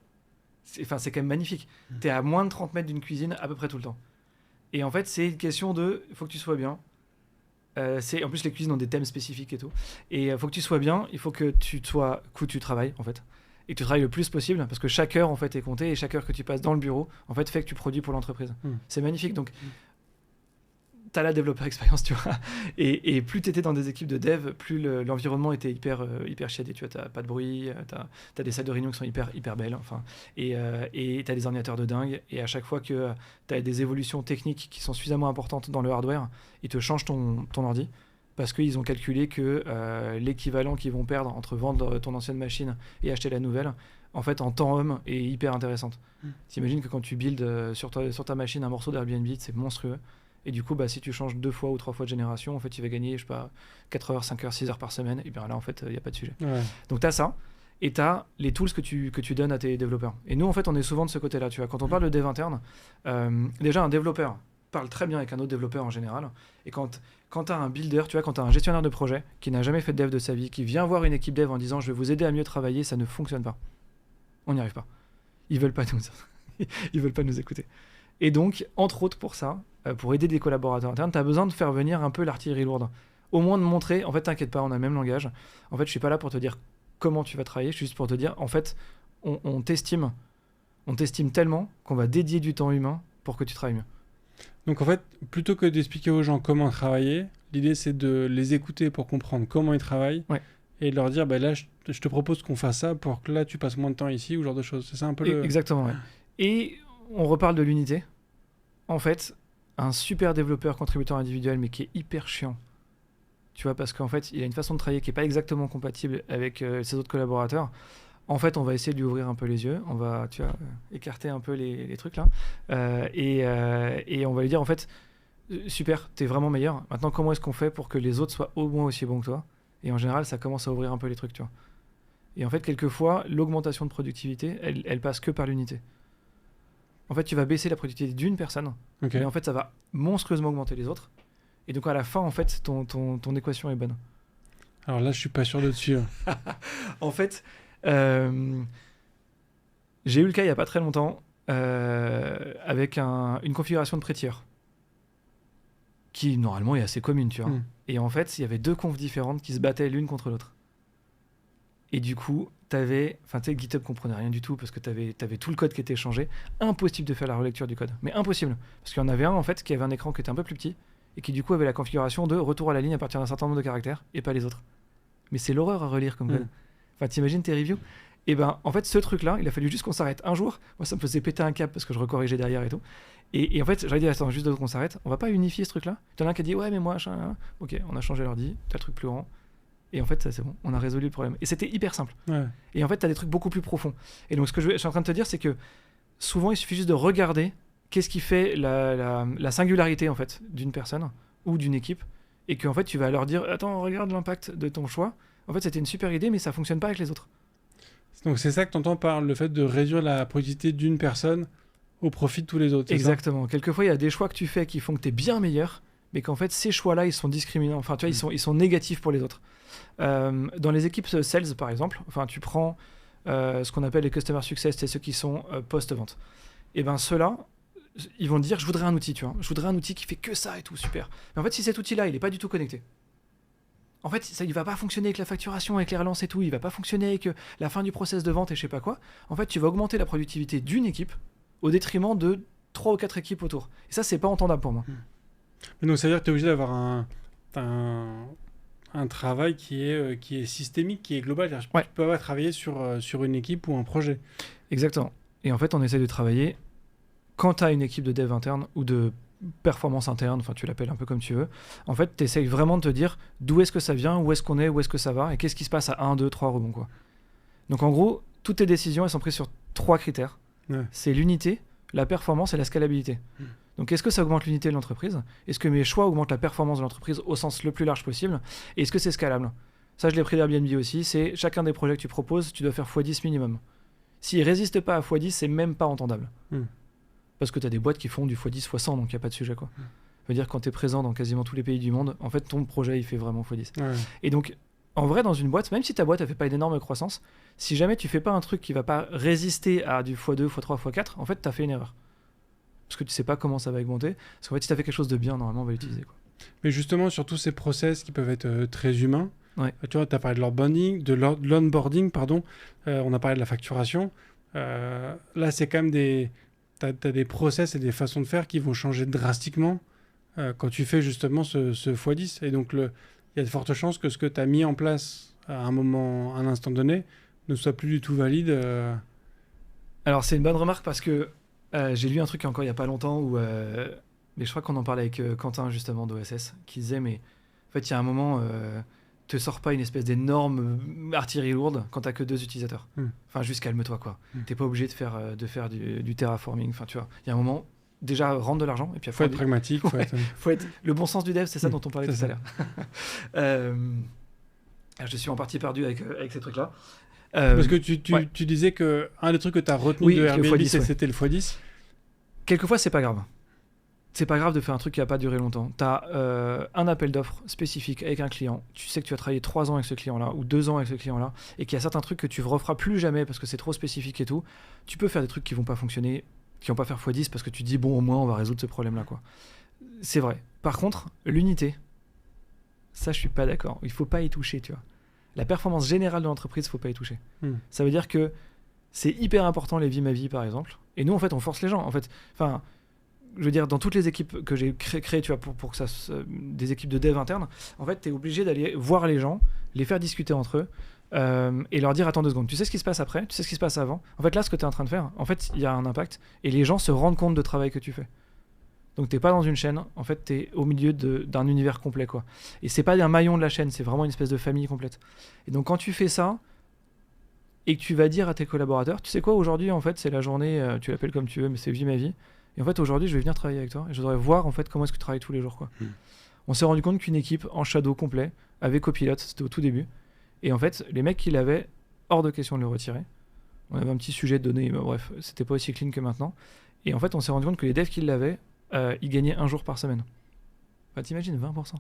c'est quand même magnifique. T'es à moins de 30 mètres d'une cuisine à peu près tout le temps. Et en fait, c'est une question de, il faut que tu sois bien. En plus, les cuisines ont des thèmes spécifiques et tout. Et il faut que tu sois bien, il faut que tu travailles en fait. Et que tu travailles le plus possible parce que chaque heure en fait est comptée et chaque heure que tu passes dans le bureau en fait fait que tu produis pour l'entreprise. C'est magnifique. Donc, t'as la développeur expérience, tu vois. Et plus t'étais dans des équipes de dev, plus l'environnement était hyper chiadé. Tu vois, t'as pas de bruit, t'as des salles de réunion qui sont hyper belles. Enfin, et t'as des ordinateurs de dingue. Et à chaque fois que t'as des évolutions techniques qui sont suffisamment importantes dans le hardware, ils te changent ton ordi parce qu'ils ont calculé que l'équivalent qu'ils vont perdre entre vendre ton ancienne machine et acheter la nouvelle, en fait, en temps homme, est hyper intéressante. T'imagines que quand tu builds sur ta machine un morceau d'Airbnb, c'est monstrueux. Et du coup, si tu changes 2 fois ou 3 fois de génération, en fait, tu vas gagner, je sais pas, 4 heures, 5 heures, 6 heures par semaine. Et bien là, en fait, il n'y a pas de sujet. Ouais. Donc, tu as ça. Et tu as les tools que tu donnes à tes développeurs. Et nous, en fait, on est souvent de ce côté-là. Tu vois, quand on parle de dev interne, déjà, un développeur parle très bien avec un autre développeur en général. Et quand tu as un builder, tu vois, quand tu as un gestionnaire de projet qui n'a jamais fait de dev de sa vie, qui vient voir une équipe dev en disant « Je vais vous aider à mieux travailler », ça ne fonctionne pas. On n'y arrive pas. Ils veulent pas nous écouter. Et donc, entre autres pour ça, pour aider des collaborateurs internes, tu as besoin de faire venir un peu l'artillerie lourde. Au moins de montrer, en fait, t'inquiète pas, on a le même langage. En fait, je suis pas là pour te dire comment tu vas travailler, je suis juste pour te dire, en fait, on t'estime tellement qu'on va dédier du temps humain pour que tu travailles mieux. Donc en fait, plutôt que d'expliquer aux gens comment travailler, l'idée c'est de les écouter pour comprendre comment ils travaillent et de leur dire, là, je te propose qu'on fasse ça pour que là, tu passes moins de temps ici ou ce genre de choses. C'est ça un peu Exactement, ouais. Et on reparle de l'unité. En fait, un super développeur contributeur individuel, mais qui est hyper chiant. Tu vois, parce qu'en fait, il a une façon de travailler qui n'est pas exactement compatible avec ses autres collaborateurs. En fait, on va essayer de lui ouvrir un peu les yeux. On va, tu vois, écarter un peu les trucs là. Et on va lui dire, en fait, super, t'es vraiment meilleur. Maintenant, comment est-ce qu'on fait pour que les autres soient au moins aussi bons que toi ? Et en général, ça commence à ouvrir un peu les trucs, tu vois. Et en fait, quelquefois, l'augmentation de productivité, elle passe que par l'unité. En fait, tu vas baisser la productivité d'une personne, mais en fait, ça va monstrueusement augmenter les autres. Et donc, à la fin, en fait, ton équation est bonne. Alors là, je suis pas sûr de te suivre. En fait, j'ai eu le cas il y a pas très longtemps avec une configuration de pré-tiers qui, normalement, est assez commune, tu vois. Et en fait, il y avait 2 confs différentes qui se battaient l'une contre l'autre. Et du coup, GitHub comprenait rien du tout parce que t'avais tout le code qui était changé. Impossible de faire la relecture du code. Mais impossible. Parce qu'il y en avait un, en fait, qui avait un écran qui était un peu plus petit et qui, du coup, avait la configuration de retour à la ligne à partir d'un certain nombre de caractères et pas les autres. Mais c'est l'horreur à relire comme code. Enfin, t'imagines tes reviews ? Et en fait, ce truc-là, il a fallu juste qu'on s'arrête un jour. Moi, ça me faisait péter un câble parce que je recorrigeais derrière et tout. Et en fait, j'avais dit, attends, juste qu'on s'arrête. On va pas unifier ce truc-là ? T'en as un qui a dit, ouais, mais moi, ok, on a changé l'ordi, t'as le truc plus grand. Et en fait, c'est bon, on a résolu le problème. Et c'était hyper simple. Ouais. Et en fait, tu as des trucs beaucoup plus profonds. Et donc, ce que je suis en train de te dire, c'est que souvent, il suffit juste de regarder qu'est-ce qui fait la singularité en fait, d'une personne ou d'une équipe. Et qu'en fait, tu vas leur dire, attends, regarde l'impact de ton choix. En fait, c'était une super idée, mais ça ne fonctionne pas avec les autres. Donc, c'est ça que tu entends par le fait de réduire la productivité d'une personne au profit de tous les autres. Exactement. Quelquefois, il y a des choix que tu fais qui font que tu es bien meilleur, mais qu'en fait, ces choix-là, ils sont discriminants. Enfin, tu vois, ils sont négatifs pour les autres. Dans les équipes sales, par exemple, enfin, tu prends ce qu'on appelle les customer success, c'est ceux qui sont post-vente. Et ben ceux-là, ils vont te dire je voudrais un outil, tu vois. Je voudrais un outil qui fait que ça et tout, super. Mais en fait, si cet outil-là, il n'est pas du tout connecté, en fait, ça, il va pas fonctionner avec la facturation, avec les relances et tout, il va pas fonctionner avec la fin du process de vente et je sais pas quoi. En fait, tu vas augmenter la productivité d'une équipe au détriment de 3 ou 4 équipes autour. Et ça, c'est pas entendable pour moi. Mais donc ça veut dire que tu es obligé d'avoir un travail qui est systémique, qui est global. C'est-à-dire que Ouais. tu peux pas travailler sur une équipe ou un projet. Exactement. Et en fait, on essaie de travailler quand tu as une équipe de dev interne ou de performance interne, enfin tu l'appelles un peu comme tu veux. En fait, tu essayes vraiment de te dire d'où est-ce que ça vient, où est-ce qu'on est, où est-ce que ça va et qu'est-ce qui se passe à 1, 2, 3 rebonds, quoi. Donc en gros, toutes tes décisions, elles sont prises sur 3 critères. Ouais. C'est l'unité, la performance et la scalabilité. Donc est-ce que ça augmente l'unité de l'entreprise ? Est-ce que mes choix augmentent la performance de l'entreprise au sens le plus large possible ? Et est-ce que c'est scalable ? Ça, je l'ai pris d'Airbnb aussi, c'est chacun des projets que tu proposes, tu dois faire x10 minimum. S'ils résistent pas à x10, c'est même pas entendable. Parce que tu as des boîtes qui font du x10, x100, donc il n'y a pas de sujet, quoi. Ça veut dire que quand tu es présent dans quasiment tous les pays du monde, en fait, ton projet, il fait vraiment x10. Ouais. Et donc, en vrai, dans une boîte, même si ta boîte ne fait pas une énorme croissance, si jamais tu fais pas un truc qui va pas résister à du x2, x3, x4, en fait, tu as fait une erreur. Parce que tu sais pas comment ça va augmenter. Parce qu'en fait, si tu as fait quelque chose de bien, normalement, on va l'utiliser, quoi. Mais justement, sur tous ces process qui peuvent être très humains, Ouais. tu vois, tu as parlé de l'onboarding, pardon, on a parlé de la facturation. Là, c'est quand même t'as des process et des façons de faire qui vont changer drastiquement quand tu fais justement ce x10. Et donc, il y a de fortes chances que ce que tu as mis en place à un instant donné, ne soit plus du tout valide. Alors, c'est une bonne remarque parce que j'ai lu un truc encore il y a pas longtemps où. Mais je crois qu'on en parlait avec Quentin, justement, d'OSS, qui disait mais en fait, il y a un moment. Te sors pas une espèce d'énorme artillerie lourde quand t'as que 2 utilisateurs. Enfin, juste calme-toi, quoi. T'es pas obligé de faire du terraforming. Enfin, tu vois, il y a un moment, déjà, rentre de l'argent et puis Faut être pragmatique. faut être le bon sens du dev, c'est ça dont on parlait c'est tout à l'heure. Je suis en partie perdu avec ces trucs-là. Parce que tu disais que un des trucs que tu as retenu Oui, de le Airbnb, x10, c'était le x10. Quelquefois, c'est pas grave. C'est pas grave de faire un truc qui va pas durer longtemps. Tu as un appel d'offres spécifique avec un client. Tu sais que tu as travaillé 3 ans avec ce client-là ou 2 ans avec ce client-là et qu'il y a certains trucs que tu ne referas plus jamais parce que c'est trop spécifique et tout. Tu peux faire des trucs qui vont pas fonctionner, qui vont pas faire x10 parce que tu dis bon, au moins on va résoudre ce problème-là, quoi. C'est vrai. Par contre, l'unité, ça je suis pas d'accord. Il faut pas y toucher, tu vois. La performance générale de l'entreprise, faut pas y toucher. Ça veut dire que c'est hyper important les vies ma vie, par exemple. Et nous, en fait, on force les gens. En fait, enfin. Je veux dire, dans toutes les équipes que j'ai créées, tu vois, pour que ça, des équipes de dev interne, en fait, tu es obligé d'aller voir les gens, les faire discuter entre eux et leur dire attends 2 secondes, tu sais ce qui se passe après, tu sais ce qui se passe avant. En fait, là, ce que tu es en train de faire, en fait, il y a un impact et les gens se rendent compte du travail que tu fais. Donc, tu n'es pas dans une chaîne, en fait, tu es au milieu d'un univers complet, quoi. Et c'est pas un maillon de la chaîne, c'est vraiment une espèce de famille complète. Et donc, quand tu fais ça et que tu vas dire à tes collaborateurs, tu sais quoi, aujourd'hui, en fait, c'est la journée, tu l'appelles comme tu veux, mais c'est vie ma vie. Et en fait, aujourd'hui, je vais venir travailler avec toi et je voudrais voir en fait comment est-ce que tu travailles tous les jours, quoi. On s'est rendu compte qu'une équipe en shadow complet avait copilote, c'était au tout début. Et en fait, les mecs qui l'avaient, hors de question de le retirer. On avait un petit sujet de données, mais bref, c'était pas aussi clean que maintenant. Et en fait, on s'est rendu compte que les devs qui l'avaient, ils gagnaient 1 jour par semaine. Enfin, t'imagines, 20%.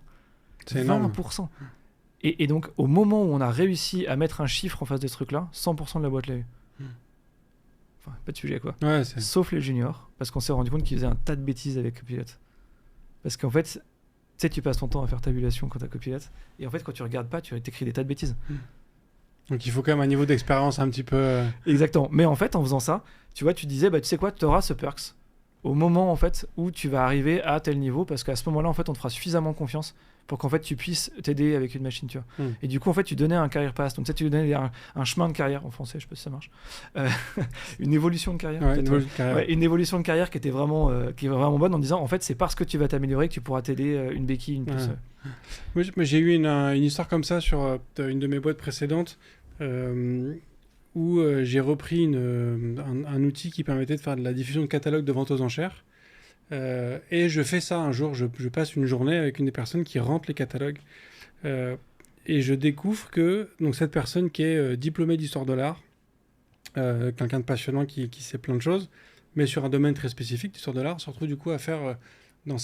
C'est énorme. 20%. Et donc, au moment où on a réussi à mettre un chiffre en face de ce truc-là, 100% de la boîte l'a eu. Enfin, pas de sujet, quoi. Ouais, Sauf les juniors, parce qu'on s'est rendu compte qu'ils faisaient un tas de bêtises avec Copilot. Parce qu'en fait, tu sais, tu passes ton temps à faire tabulation quand t'as Copilot, et en fait, quand tu regardes pas, tu t'écris des tas de bêtises. Donc il faut quand même un niveau d'expérience un petit peu... Exactement. Mais en fait, en faisant ça, tu vois, tu disais, bah, tu sais quoi, tu auras ce perks au moment en fait où tu vas arriver à tel niveau, parce qu'à ce moment-là, en fait, on te fera suffisamment confiance pour qu'en fait tu puisses t'aider avec une machine, tu vois. Et du coup, en fait, tu donnais un career pass, donc tu donnais un chemin de carrière en français, je sais pas si ça marche, une évolution de carrière, une évolution de carrière qui était vraiment bonne, en disant en fait c'est parce que tu vas t'améliorer que tu pourras t'aider une béquille, une puce. Moi, j'ai eu une histoire comme ça sur une de mes boîtes précédentes où j'ai repris un outil qui permettait de faire de la diffusion de catalogue de vente aux enchères. Et je fais ça un jour, je passe une journée avec une des personnes qui rentre les catalogues et je découvre que donc, cette personne qui est diplômée d'histoire de l'art, quelqu'un de passionnant qui sait plein de choses, mais sur un domaine très spécifique d'histoire de l'art, se retrouve du coup à faire dans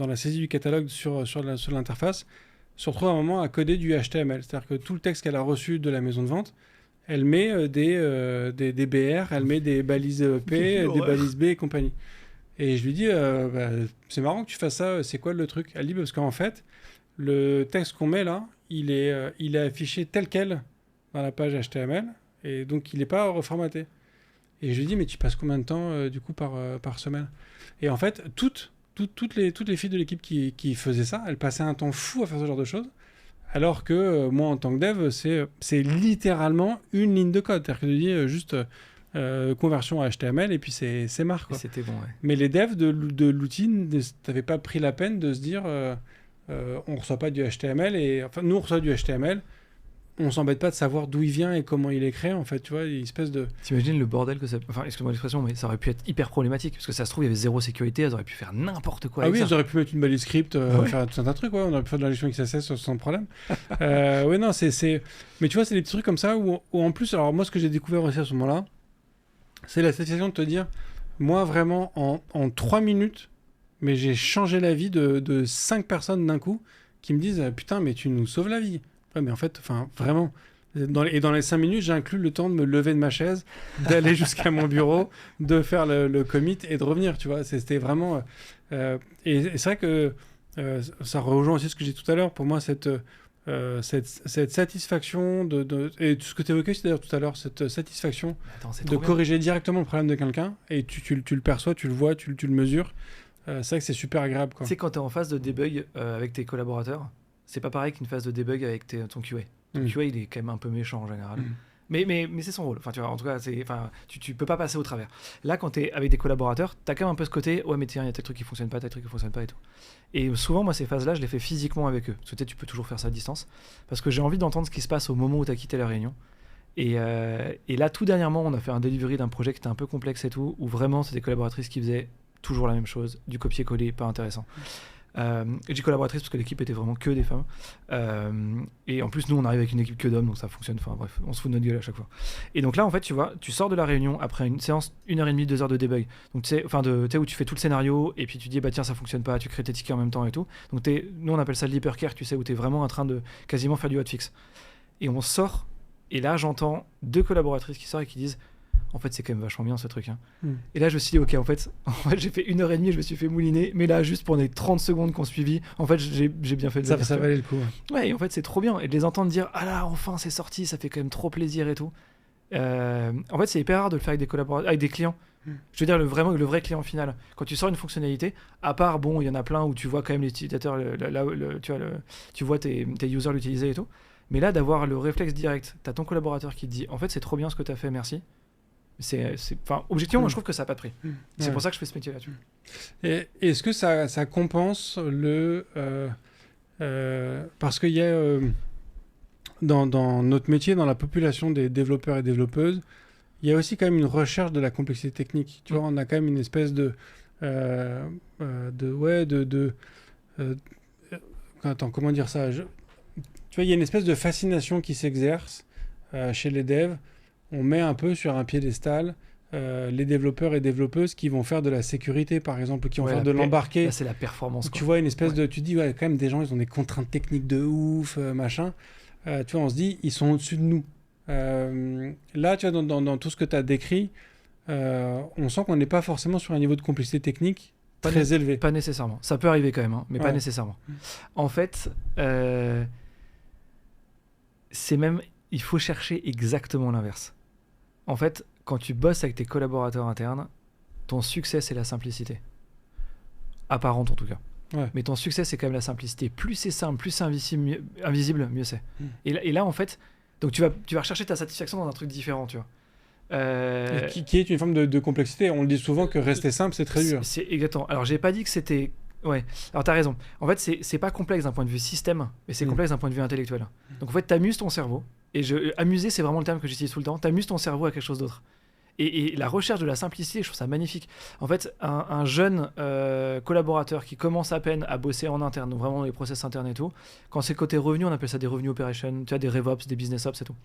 la saisie du catalogue sur l'interface, se retrouve à un moment à coder du HTML, c'est-à-dire que tout le texte qu'elle a reçu de la maison de vente, elle met des BR, elle met des balises P, des balises B et compagnie. Et je lui dis, c'est marrant que tu fasses ça, c'est quoi le truc? Elle dit, parce qu'en fait, le texte qu'on met là, il est affiché tel quel dans la page HTML, et donc il n'est pas reformaté. Et je lui dis, mais tu passes combien de temps du coup par semaine? Et en fait, toutes les filles de l'équipe qui faisaient ça, elles passaient un temps fou à faire ce genre de choses. Alors que moi, en tant que dev, c'est littéralement une ligne de code. C'est-à-dire que tu dis juste conversion à HTML et puis c'est marre, quoi. Et c'était bon, ouais. Mais les devs de l'outil n'avaient pas pris la peine de se dire on reçoit pas du HTML. Enfin, nous, on reçoit du HTML. On s'embête pas de savoir d'où il vient et comment il est créé, en fait, tu vois, une espèce de... T'imagines le bordel que ça... Enfin, excuse-moi l'expression, mais ça aurait pu être hyper problématique, parce que ça se trouve, il y avait zéro sécurité, elles auraient pu faire n'importe quoi. Ah oui, ça. ils auraient pu mettre une balise script, faire tout un tas de trucs, ouais, on aurait pu faire de la gestion XSS sans problème. Ouais, non, c'est... Mais tu vois, c'est des petits trucs comme ça où en plus, alors moi, ce que j'ai découvert aussi à ce moment-là, c'est la satisfaction de te dire, moi, vraiment, en 3 minutes, mais j'ai changé la vie de 5 personnes d'un coup qui me disent, putain, mais tu nous sauves la vie. Ouais, mais en fait, enfin, vraiment... Dans les 5 minutes, j'ai inclus le temps de me lever de ma chaise, d'aller jusqu'à mon bureau, de faire le commit et de revenir, tu vois. C'était vraiment... et c'est vrai que ça rejoint aussi ce que j'ai dit tout à l'heure. Pour moi, cette satisfaction et tout ce que tu évoquais d'ailleurs tout à l'heure, cette satisfaction de corriger directement le problème de quelqu'un, et tu le perçois, tu le vois, tu le mesures. C'est vrai que c'est super agréable, quoi. Tu sais, quand tu es en phase de debug avec tes collaborateurs, c'est pas pareil qu'une phase de debug avec ton QA. Ton QA, il est quand même un peu méchant en général. Mais c'est son rôle. Enfin, tu vois, en tout cas, tu peux pas passer au travers. Là, quand tu es avec des collaborateurs, tu as quand même un peu ce côté, ouais, mais tiens, il y a tel truc qui fonctionne pas, tel truc qui fonctionne pas et tout. Et souvent, moi, ces phases-là, je les fais physiquement avec eux. Parce que tu peux toujours faire ça à distance. Parce que j'ai envie d'entendre ce qui se passe au moment où tu as quitté la réunion. Et là, tout dernièrement, on a fait un delivery d'un projet qui était un peu complexe et tout, où vraiment, c'est des collaboratrices qui faisaient toujours la même chose, du copier-coller, pas intéressant. Je dis collaboratrice parce que l'équipe était vraiment que des femmes. Et en plus, nous, on arrive avec une équipe que d'hommes, donc ça fonctionne. Enfin bref, on se fout de notre gueule à chaque fois. Et donc là, en fait, tu vois, tu sors de la réunion après une séance 1h30, 2 heures de debug. Donc tu sais, où tu fais tout le scénario et puis tu dis, bah tiens, ça fonctionne pas, tu crées tes tickets en même temps et tout. Donc nous, on appelle ça l'hypercare, tu sais, où tu es vraiment en train de quasiment faire du hotfix. Et on sort, et là, j'entends 2 collaboratrices qui sortent et qui disent, en fait, c'est quand même vachement bien ce truc. Hein. Et là, je me suis dit, ok, en fait j'ai fait 1h30, je me suis fait mouliner, mais là, juste pour les 30 secondes qu'on suivi, en fait, j'ai bien fait le ça valait le coup. Ouais, et en fait, c'est trop bien. Et de les entendre dire, ah là, enfin, c'est sorti, ça fait quand même trop plaisir et tout. En fait, c'est hyper rare de le faire avec des collaborateurs, avec des clients. Je veux dire, le vrai client final. Quand tu sors une fonctionnalité, à part, bon, il y en a plein où tu vois quand même les utilisateurs, tu vois tes users l'utiliser et tout. Mais là, d'avoir le réflexe direct, t'as ton collaborateur qui te dit, en fait, c'est trop bien ce que t'as fait, merci. Objectivement, moi je trouve que ça n'a pas de prix. C'est pour ça que je fais ce métier là-dessus. Et est-ce que ça compense parce qu'il y a dans notre métier, dans la population des développeurs et développeuses, il y a aussi quand même une recherche de la complexité technique. Tu vois, on a quand même une espèce attends, comment dire ça? Tu vois, il y a une espèce de fascination qui s'exerce chez les devs. On met un peu sur un piédestal les développeurs et développeuses qui vont faire de la sécurité, par exemple, qui vont faire de l'embarqué. Là, c'est la performance. Tu vois une espèce de... Tu dis, ouais, quand même, des gens, ils ont des contraintes techniques de ouf, machin. Tu vois, on se dit, ils sont au-dessus de nous. Là, tu vois, dans tout ce que tu as décrit, on sent qu'on n'est pas forcément sur un niveau de complexité technique très élevé. Pas nécessairement. Ça peut arriver quand même, hein, mais pas nécessairement. En fait, c'est même... Il faut chercher exactement l'inverse. En fait, quand tu bosses avec tes collaborateurs internes, ton succès, c'est la simplicité. Apparente, en tout cas. Ouais. Mais ton succès, c'est quand même la simplicité. Plus c'est simple, plus c'est invisible, mieux c'est. Et là, en fait, donc tu vas rechercher ta satisfaction dans un truc différent, tu vois. Qui est une forme de complexité. On le dit souvent que rester simple, c'est très dur. C'est exactement. Alors, j'ai pas dit que c'était... Ouais, alors t'as raison. En fait, c'est pas complexe d'un point de vue système, mais c'est complexe d'un point de vue intellectuel. Donc en fait, t'amuses ton cerveau. Et amuser, c'est vraiment le terme que j'utilise tout le temps. T'amuses ton cerveau à quelque chose d'autre. Et la recherche de la simplicité, je trouve ça magnifique. En fait, un jeune collaborateur qui commence à peine à bosser en interne, donc vraiment les process internes et tout, quand c'est le côté revenu, on appelle ça des revenue operations, tu as des RevOps, des business ops et tout.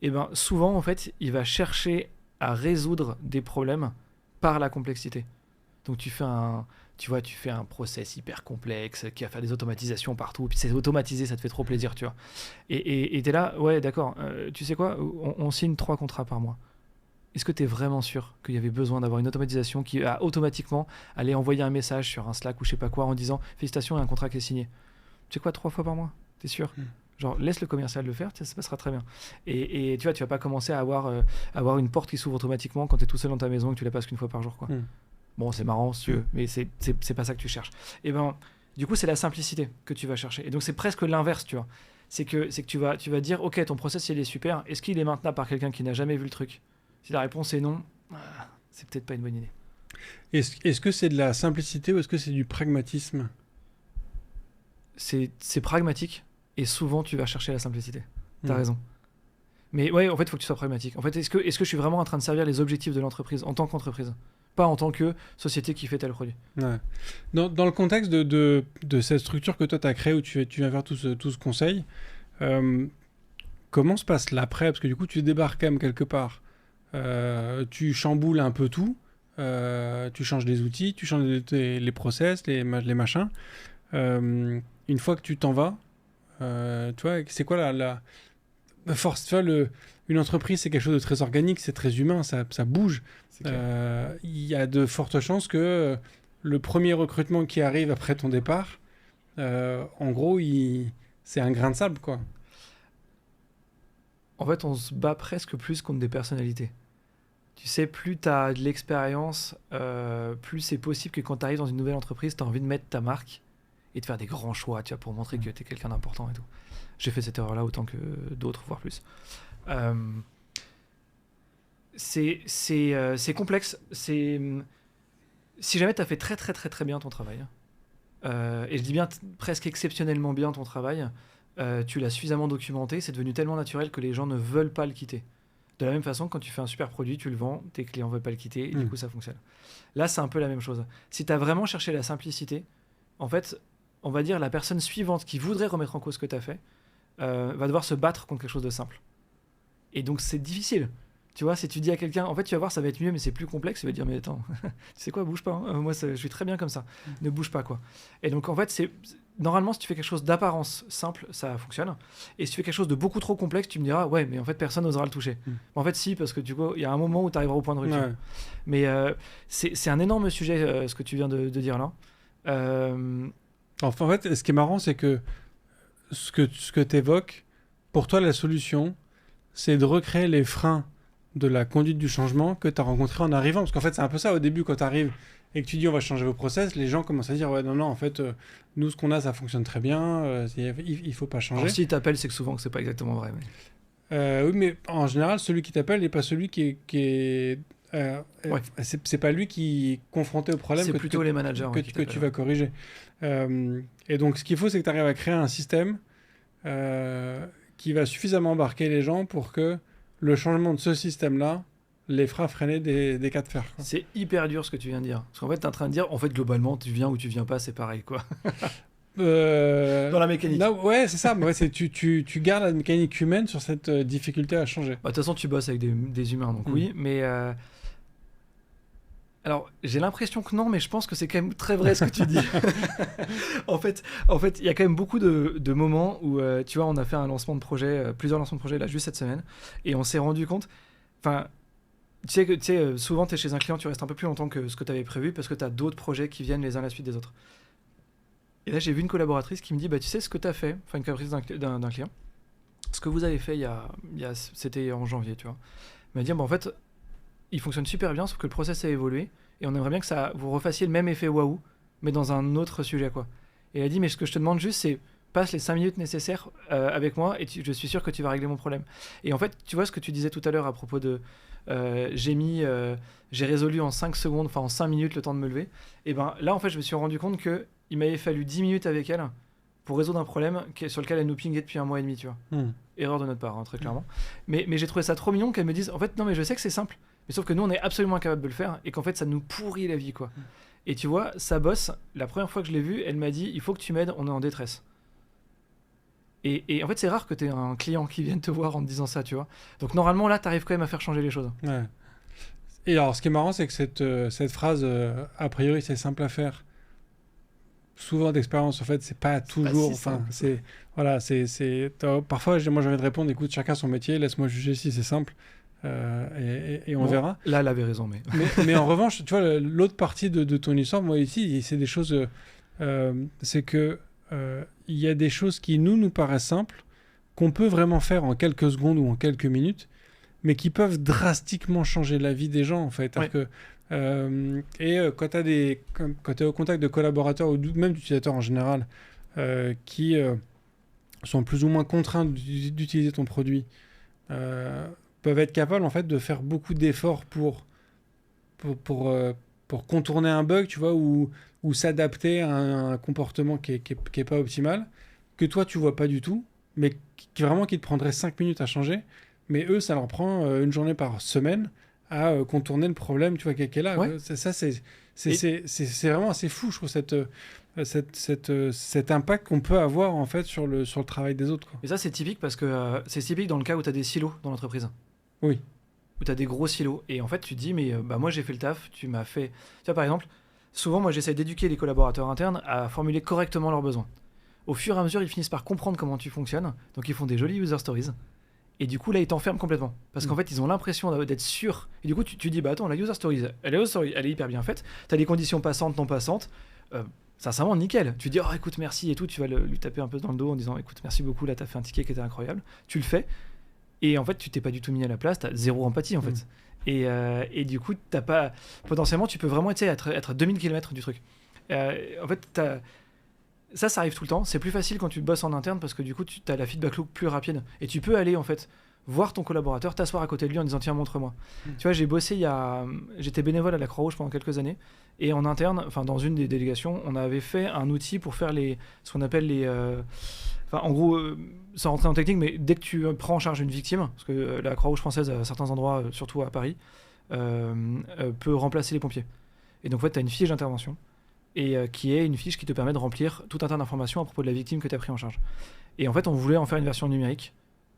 Et ben souvent, en fait, il va chercher à résoudre des problèmes par la complexité. Donc tu fais un process hyper complexe qui va faire des automatisations partout, puis c'est automatisé, ça te fait trop plaisir, tu vois. Et t'es là, ouais, d'accord, tu sais quoi, on signe 3 contrats par mois. Est-ce que tu es vraiment sûr qu'il y avait besoin d'avoir une automatisation qui a automatiquement allé envoyer un message sur un Slack ou je sais pas quoi en disant félicitations, il y a un contrat qui est signé. Tu sais quoi, 3 fois par mois, t'es sûr? Genre, laisse le commercial le faire, ça se passera très bien. Et tu vois, tu vas pas commencer à avoir une porte qui s'ouvre automatiquement quand tu es tout seul dans ta maison et que tu la passes qu'une fois par jour, quoi. Bon, c'est marrant si tu veux, mais c'est pas ça que tu cherches. Et ben, du coup, c'est la simplicité que tu vas chercher. Et donc, c'est presque l'inverse, tu vois. C'est que tu vas dire, ok, ton process, il est super. Est-ce qu'il est maintenable par quelqu'un qui n'a jamais vu le truc? Si la réponse est non, c'est peut-être pas une bonne idée. Est-ce que c'est de la simplicité ou est-ce que c'est du pragmatisme? C'est pragmatique et souvent, tu vas chercher la simplicité. T'as raison. Mais ouais, en fait, il faut que tu sois pragmatique. En fait, est-ce que je suis vraiment en train de servir les objectifs de l'entreprise en tant qu'entreprise? Pas en tant que société qui fait tel produit. Ouais. Dans le contexte de cette structure que toi tu as créée où tu viens faire tout ce conseil, comment se passe l'après? Parce que du coup tu débarques quand même quelque part, tu chamboules un peu tout, tu changes les outils, tu changes les process, les machins. Une fois que tu t'en vas, tu vois, c'est quoi la force? Tu vois, une entreprise, c'est quelque chose de très organique, c'est très humain, ça bouge. Il y a de fortes chances que le premier recrutement qui arrive après ton départ, en gros, c'est un grain de sable, quoi. En fait, on se bat presque plus contre des personnalités. Tu sais, plus tu as de l'expérience, plus c'est possible que quand tu arrives dans une nouvelle entreprise, tu as envie de mettre ta marque et de faire des grands choix, tu vois, pour montrer que tu es quelqu'un d'important et tout. J'ai fait cette erreur-là autant que d'autres, voire plus. C'est complexe. Si jamais tu as fait très très très très bien ton travail, et je dis bien presque exceptionnellement bien ton travail, tu l'as suffisamment documenté, c'est devenu tellement naturel que les gens ne veulent pas le quitter. De la même façon, quand tu fais un super produit, tu le vends, tes clients ne veulent pas le quitter, et du coup ça fonctionne. Là, c'est un peu la même chose. Si tu as vraiment cherché la simplicité, en fait, on va dire la personne suivante qui voudrait remettre en cause ce que tu as fait, va devoir se battre contre quelque chose de simple. Et donc c'est difficile. Tu vois, si tu dis à quelqu'un, en fait, tu vas voir, ça va être mieux, mais c'est plus complexe, il va dire, mais attends, tu sais quoi, bouge pas. Hein. Moi, je suis très bien comme ça. Ne bouge pas, quoi. Et donc, en fait, normalement, si tu fais quelque chose d'apparence simple, ça fonctionne. Et si tu fais quelque chose de beaucoup trop complexe, tu me diras, ouais, mais en fait, personne n'osera le toucher. En fait, si, parce que du coup, il y a un moment où tu arriveras au point de rupture. Ouais. Mais c'est un énorme sujet, ce que tu viens de dire là. Enfin, en fait, ce qui est marrant, c'est que ce que tu évoques, pour toi, la solution, c'est de recréer les freins de la conduite du changement que tu as rencontré en arrivant. Parce qu'en fait, c'est un peu ça au début, quand tu arrives et que tu dis on va changer vos process, les gens commencent à dire ouais, non, en fait, nous, ce qu'on a, ça fonctionne très bien, il faut pas changer. Alors, s'ils t'appellent, c'est que souvent que c'est pas exactement vrai. Mais... oui, mais en général, celui qui t'appelle n'est pas celui qui est ouais. C'est pas lui qui est confronté au problème. C'est plutôt les managers que tu vas corriger. Et donc, ce qu'il faut, c'est que tu arrives à créer un système qui va suffisamment embarquer les gens pour que le changement de ce système-là les fera freiner des cas de fer. Quoi. C'est hyper dur ce que tu viens de dire. Parce qu'en fait, tu es en train de dire, en fait, globalement, tu viens ou tu viens pas, c'est pareil, quoi. Dans la mécanique. Non, ouais, c'est ça. Mais ouais, tu gardes la mécanique humaine sur cette difficulté à changer. De toute façon, tu bosses avec des humains, donc oui. Mais alors, j'ai l'impression que non, mais je pense que c'est quand même très vrai ce que tu dis. En fait, il y a quand même beaucoup de moments où, tu vois, on a fait un lancement de projet, plusieurs lancements de projet là juste cette semaine, et on s'est rendu compte. Enfin, tu sais, souvent, tu es chez un client, tu restes un peu plus longtemps que ce que tu avais prévu parce que tu as d'autres projets qui viennent les uns à la suite des autres. Et là, j'ai vu une collaboratrice qui me dit, bah, tu sais ce que tu as fait, enfin une collaboratrice d'un client, ce que vous avez fait c'était en janvier, tu vois. Elle m'a dit, bah, en fait, il fonctionne super bien, sauf que le process a évolué et on aimerait bien que vous refassiez le même effet waouh, mais dans un autre sujet, quoi. Et elle a dit, mais ce que je te demande juste, c'est passe les 5 minutes nécessaires avec moi et je suis sûr que tu vas régler mon problème. Et en fait, tu vois ce que tu disais tout à l'heure à propos de j'ai résolu en 5 secondes, enfin en 5 minutes le temps de me lever. Et ben là, en fait, je me suis rendu compte qu'il m'avait fallu 10 minutes avec elle pour résoudre un problème sur lequel elle nous pinguait depuis 1 mois et demi, tu vois. Erreur de notre part, hein, très clairement. Mais j'ai trouvé ça trop mignon qu'elle me dise, en fait, non, mais je sais que c'est simple, mais sauf que nous, on est absolument incapable de le faire et qu'en fait, ça nous pourrit la vie, quoi. Et tu vois, sa boss, la première fois que je l'ai vue, elle m'a dit, il faut que tu m'aides, on est en détresse. Et en fait, c'est rare que tu aies un client qui vienne te voir en te disant ça, tu vois. Donc normalement, là, tu arrives quand même à faire changer les choses. Ouais. Et alors, ce qui est marrant, c'est que cette phrase, a priori, c'est simple à faire. Souvent d'expérience, en fait, c'est pas toujours. Voilà, parfois, moi, j'ai envie de répondre, écoute, chacun son métier, laisse-moi juger si c'est simple, et on verra. Là, elle avait raison, mais. mais en revanche, tu vois, l'autre partie de ton histoire, moi ici, c'est des choses. C'est que il y a des choses qui nous paraissent simples, qu'on peut vraiment faire en quelques secondes ou en quelques minutes, mais qui peuvent drastiquement changer la vie des gens, en fait. Ouais. Quand tu es au contact de collaborateurs ou même d'utilisateurs en général qui sont plus ou moins contraints d'utiliser ton produit, peuvent être capables en fait de faire beaucoup d'efforts pour contourner un bug, tu vois, ou s'adapter à un comportement qui est pas optimal, que toi tu vois pas du tout, mais qui te prendrait 5 minutes à changer, mais eux ça leur prend une journée par semaine à contourner le problème, tu vois, qui est là. Ouais. C'est vraiment assez fou, je trouve, cet impact qu'on peut avoir en fait sur le travail des autres, quoi. Et ça, c'est typique parce que c'est typique dans le cas où tu as des silos dans l'entreprise. Oui. Où tu as des gros silos. Et en fait, tu te dis, mais moi, j'ai fait le taf, tu m'as fait. Tu vois, par exemple, souvent, moi, j'essaie d'éduquer les collaborateurs internes à formuler correctement leurs besoins. Au fur et à mesure, ils finissent par comprendre comment tu fonctionnes. Donc, ils font des jolies user stories. Et du coup, là, ils t'enferment complètement. Parce qu'en fait, ils ont l'impression d'être sûrs. Et du coup, tu dis, bah attends, la user stories, elle est hyper bien faite. Tu as des conditions passantes, non passantes. Sincèrement, nickel. Tu dis, oh, écoute, merci et tout. Tu vas lui taper un peu dans le dos en disant, écoute, merci beaucoup, là, tu as fait un ticket qui était incroyable. Tu le fais. Et en fait, tu t'es pas du tout mis à la place. Tu as zéro empathie, en fait. Et du coup, t'as pas... potentiellement, tu peux vraiment être à 2000 km du truc. En fait, ça arrive tout le temps. C'est plus facile quand tu bosses en interne parce que du coup, tu as la feedback loop plus rapide. Et tu peux aller, en fait, voir ton collaborateur, t'asseoir à côté de lui en disant, tiens, montre-moi. Tu vois, j'ai bossé j'étais bénévole à la Croix-Rouge pendant quelques années. Et en interne, enfin, dans une des délégations, on avait fait un outil pour faire ce qu'on appelle les... en gros, sans rentrer en technique, mais dès que tu prends en charge une victime, parce que la Croix-Rouge française, à certains endroits, surtout à Paris, peut remplacer les pompiers. Et donc, en fait, tu as une fiche d'intervention, et qui est une fiche qui te permet de remplir tout un tas d'informations à propos de la victime que tu as pris en charge. Et en fait, on voulait en faire une version numérique,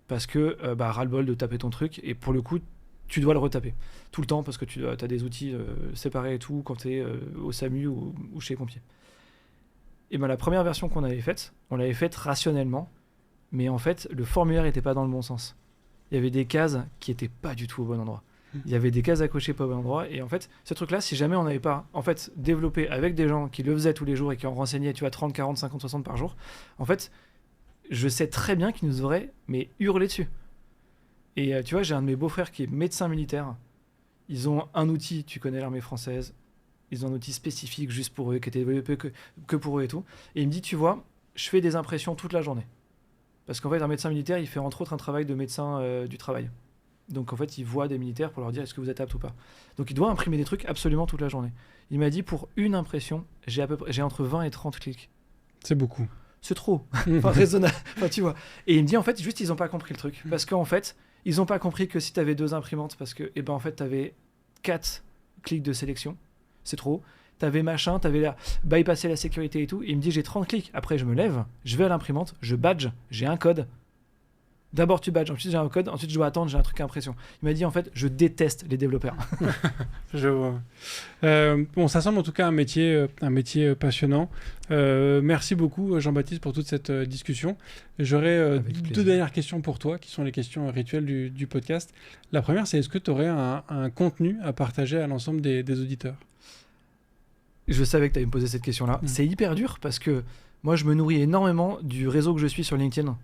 parce que ras-le-bol de taper ton truc, et pour le coup, tu dois le retaper tout le temps, parce que tu as des outils séparés et tout, quand tu es au SAMU ou chez les pompiers. Et la première version qu'on avait faite, on l'avait faite rationnellement, mais en fait, le formulaire n'était pas dans le bon sens. Il y avait des cases qui n'étaient pas du tout au bon endroit. Il y avait des cases à cocher pas au bon endroit, et en fait, ce truc-là, si jamais on n'avait pas en fait, développé avec des gens qui le faisaient tous les jours et qui en renseignaient, tu vois, 30, 40, 50, 60 par jour, en fait, je sais très bien qu'ils nous auraient hurlé dessus. Et tu vois, j'ai un de mes beaux-frères qui est médecin militaire. Ils ont un outil, tu connais l'armée française, ils ont un outil spécifique juste pour eux, qui était développé que pour eux et tout. Et il me dit, tu vois, je fais des impressions toute la journée. Parce qu'en fait, un médecin militaire, il fait entre autres un travail de médecin du travail. Donc en fait, il voit des militaires pour leur dire est-ce que vous êtes apte ou pas. Donc il doit imprimer des trucs absolument toute la journée. Il m'a dit, pour une impression, j'ai entre 20 et 30 clics. C'est beaucoup. C'est trop. Enfin, raisonnable. Enfin, tu vois. Et il me dit, en fait, juste, ils n'ont pas compris le truc. Parce qu'en fait, ils n'ont pas compris que si tu avais 2 imprimantes, parce que, en fait, tu avais 4 clics de sélection. C'est trop. T'avais machin, t'avais bypassé la sécurité et tout. Et il me dit, j'ai 30 clics. Après, je me lève, je vais à l'imprimante, je badge, j'ai un code. D'abord, tu badges, ensuite, j'ai un code, ensuite, je dois attendre, j'ai un truc à impression. Il m'a dit, en fait, je déteste les développeurs. Je vois. Bon, ça semble en tout cas un métier passionnant. Merci beaucoup, Jean-Baptiste, pour toute cette discussion. J'aurais 2 dernières questions pour toi, qui sont les questions rituelles du podcast. La première, c'est est-ce que tu aurais un contenu à partager à l'ensemble des auditeurs ? Je savais que tu allais me poser cette question-là. C'est hyper dur parce que moi, je me nourris énormément du réseau que je suis sur LinkedIn,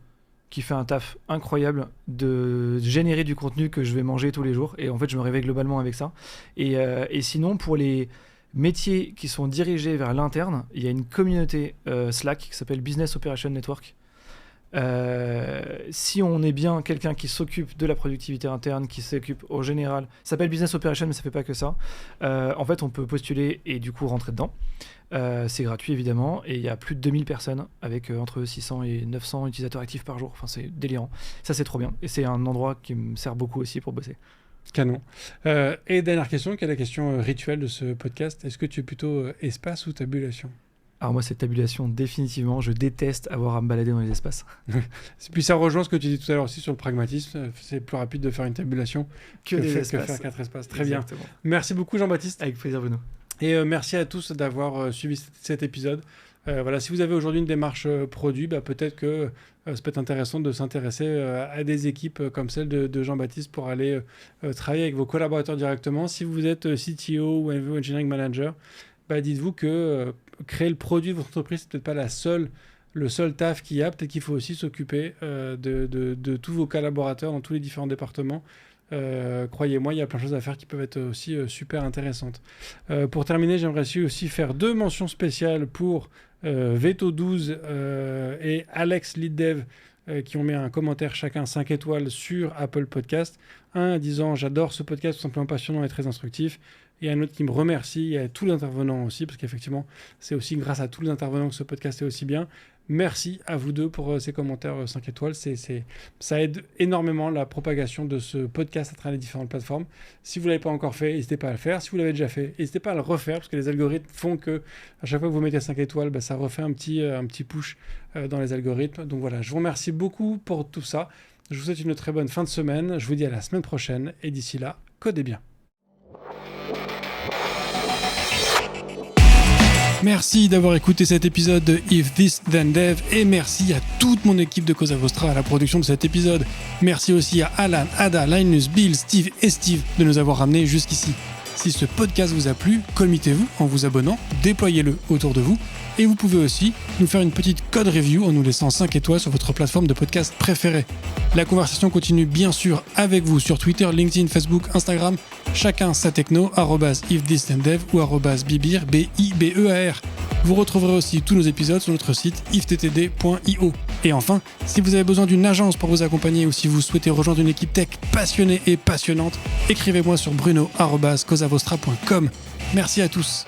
qui fait un taf incroyable de générer du contenu que je vais manger tous les jours. Et en fait, je me réveille globalement avec ça. Et sinon, pour les métiers qui sont dirigés vers l'interne, il y a une communauté Slack qui s'appelle Business Operation Network. Si on est bien quelqu'un qui s'occupe de la productivité interne, qui s'occupe au général, ça s'appelle Business Operation, mais ça fait pas que ça. En fait, on peut postuler et du coup rentrer dedans. C'est gratuit évidemment, et il y a plus de 2000 personnes avec entre 600 et 900 utilisateurs actifs par jour. Enfin, c'est délirant. Ça, c'est trop bien. Et c'est un endroit qui me sert beaucoup aussi pour bosser. Canon. Et dernière question, quelle est la question rituelle de ce podcast ? Est-ce que tu es plutôt espace ou tabulation ? Alors moi, cette tabulation, définitivement, je déteste avoir à me balader dans les espaces. Puis ça rejoint ce que tu dis tout à l'heure aussi sur le pragmatisme. C'est plus rapide de faire une tabulation que faire 4 espaces. Très Exactement. bien. Merci beaucoup Jean-Baptiste. Avec plaisir, Bruno. Et merci à tous d'avoir suivi cet épisode. Voilà, si vous avez aujourd'hui une démarche produit, peut-être que ça peut être intéressant de s'intéresser à des équipes comme celle de Jean-Baptiste pour aller travailler avec vos collaborateurs directement. Si vous êtes CTO ou Engineering Manager, dites-vous que créer le produit de votre entreprise, c'est peut-être pas le seul taf qu'il y a. Peut-être qu'il faut aussi s'occuper de tous vos collaborateurs dans tous les différents départements. Croyez-moi, il y a plein de choses à faire qui peuvent être aussi super intéressantes. Pour terminer, j'aimerais aussi faire 2 mentions spéciales pour Veto12 et Alex LeadDev qui ont mis un commentaire chacun 5 étoiles sur Apple Podcast. Un disant « J'adore ce podcast, tout simplement passionnant et très instructif ». Et un autre qui me remercie, et à tous les intervenants aussi, parce qu'effectivement, c'est aussi grâce à tous les intervenants que ce podcast est aussi bien. Merci à vous deux pour ces commentaires 5 étoiles. Ça aide énormément la propagation de ce podcast à travers les différentes plateformes. Si vous ne l'avez pas encore fait, n'hésitez pas à le faire. Si vous l'avez déjà fait, n'hésitez pas à le refaire, parce que les algorithmes font que à chaque fois que vous mettez 5 étoiles, ça refait un petit push dans les algorithmes. Donc voilà, je vous remercie beaucoup pour tout ça. Je vous souhaite une très bonne fin de semaine. Je vous dis à la semaine prochaine. Et d'ici là, codez bien. Merci d'avoir écouté cet épisode de If This Then Dev et merci à toute mon équipe de Cosa Vostra à la production de cet épisode. Merci aussi à Alan, Ada, Linus, Bill, Steve et Steve de nous avoir ramenés jusqu'ici. Si ce podcast vous a plu, committez-vous en vous abonnant, déployez-le autour de vous et vous pouvez aussi nous faire une petite code review en nous laissant 5 étoiles sur votre plateforme de podcast préférée. La conversation continue bien sûr avec vous sur Twitter, LinkedIn, Facebook, Instagram, chacun sa techno, @ifthisdendev ou @bibear, B-I-B-E-A-R. Vous retrouverez aussi tous nos épisodes sur notre site ifttd.io. Et enfin, si vous avez besoin d'une agence pour vous accompagner ou si vous souhaitez rejoindre une équipe tech passionnée et passionnante, écrivez-moi sur bruno@cosavostra.com. Merci à tous.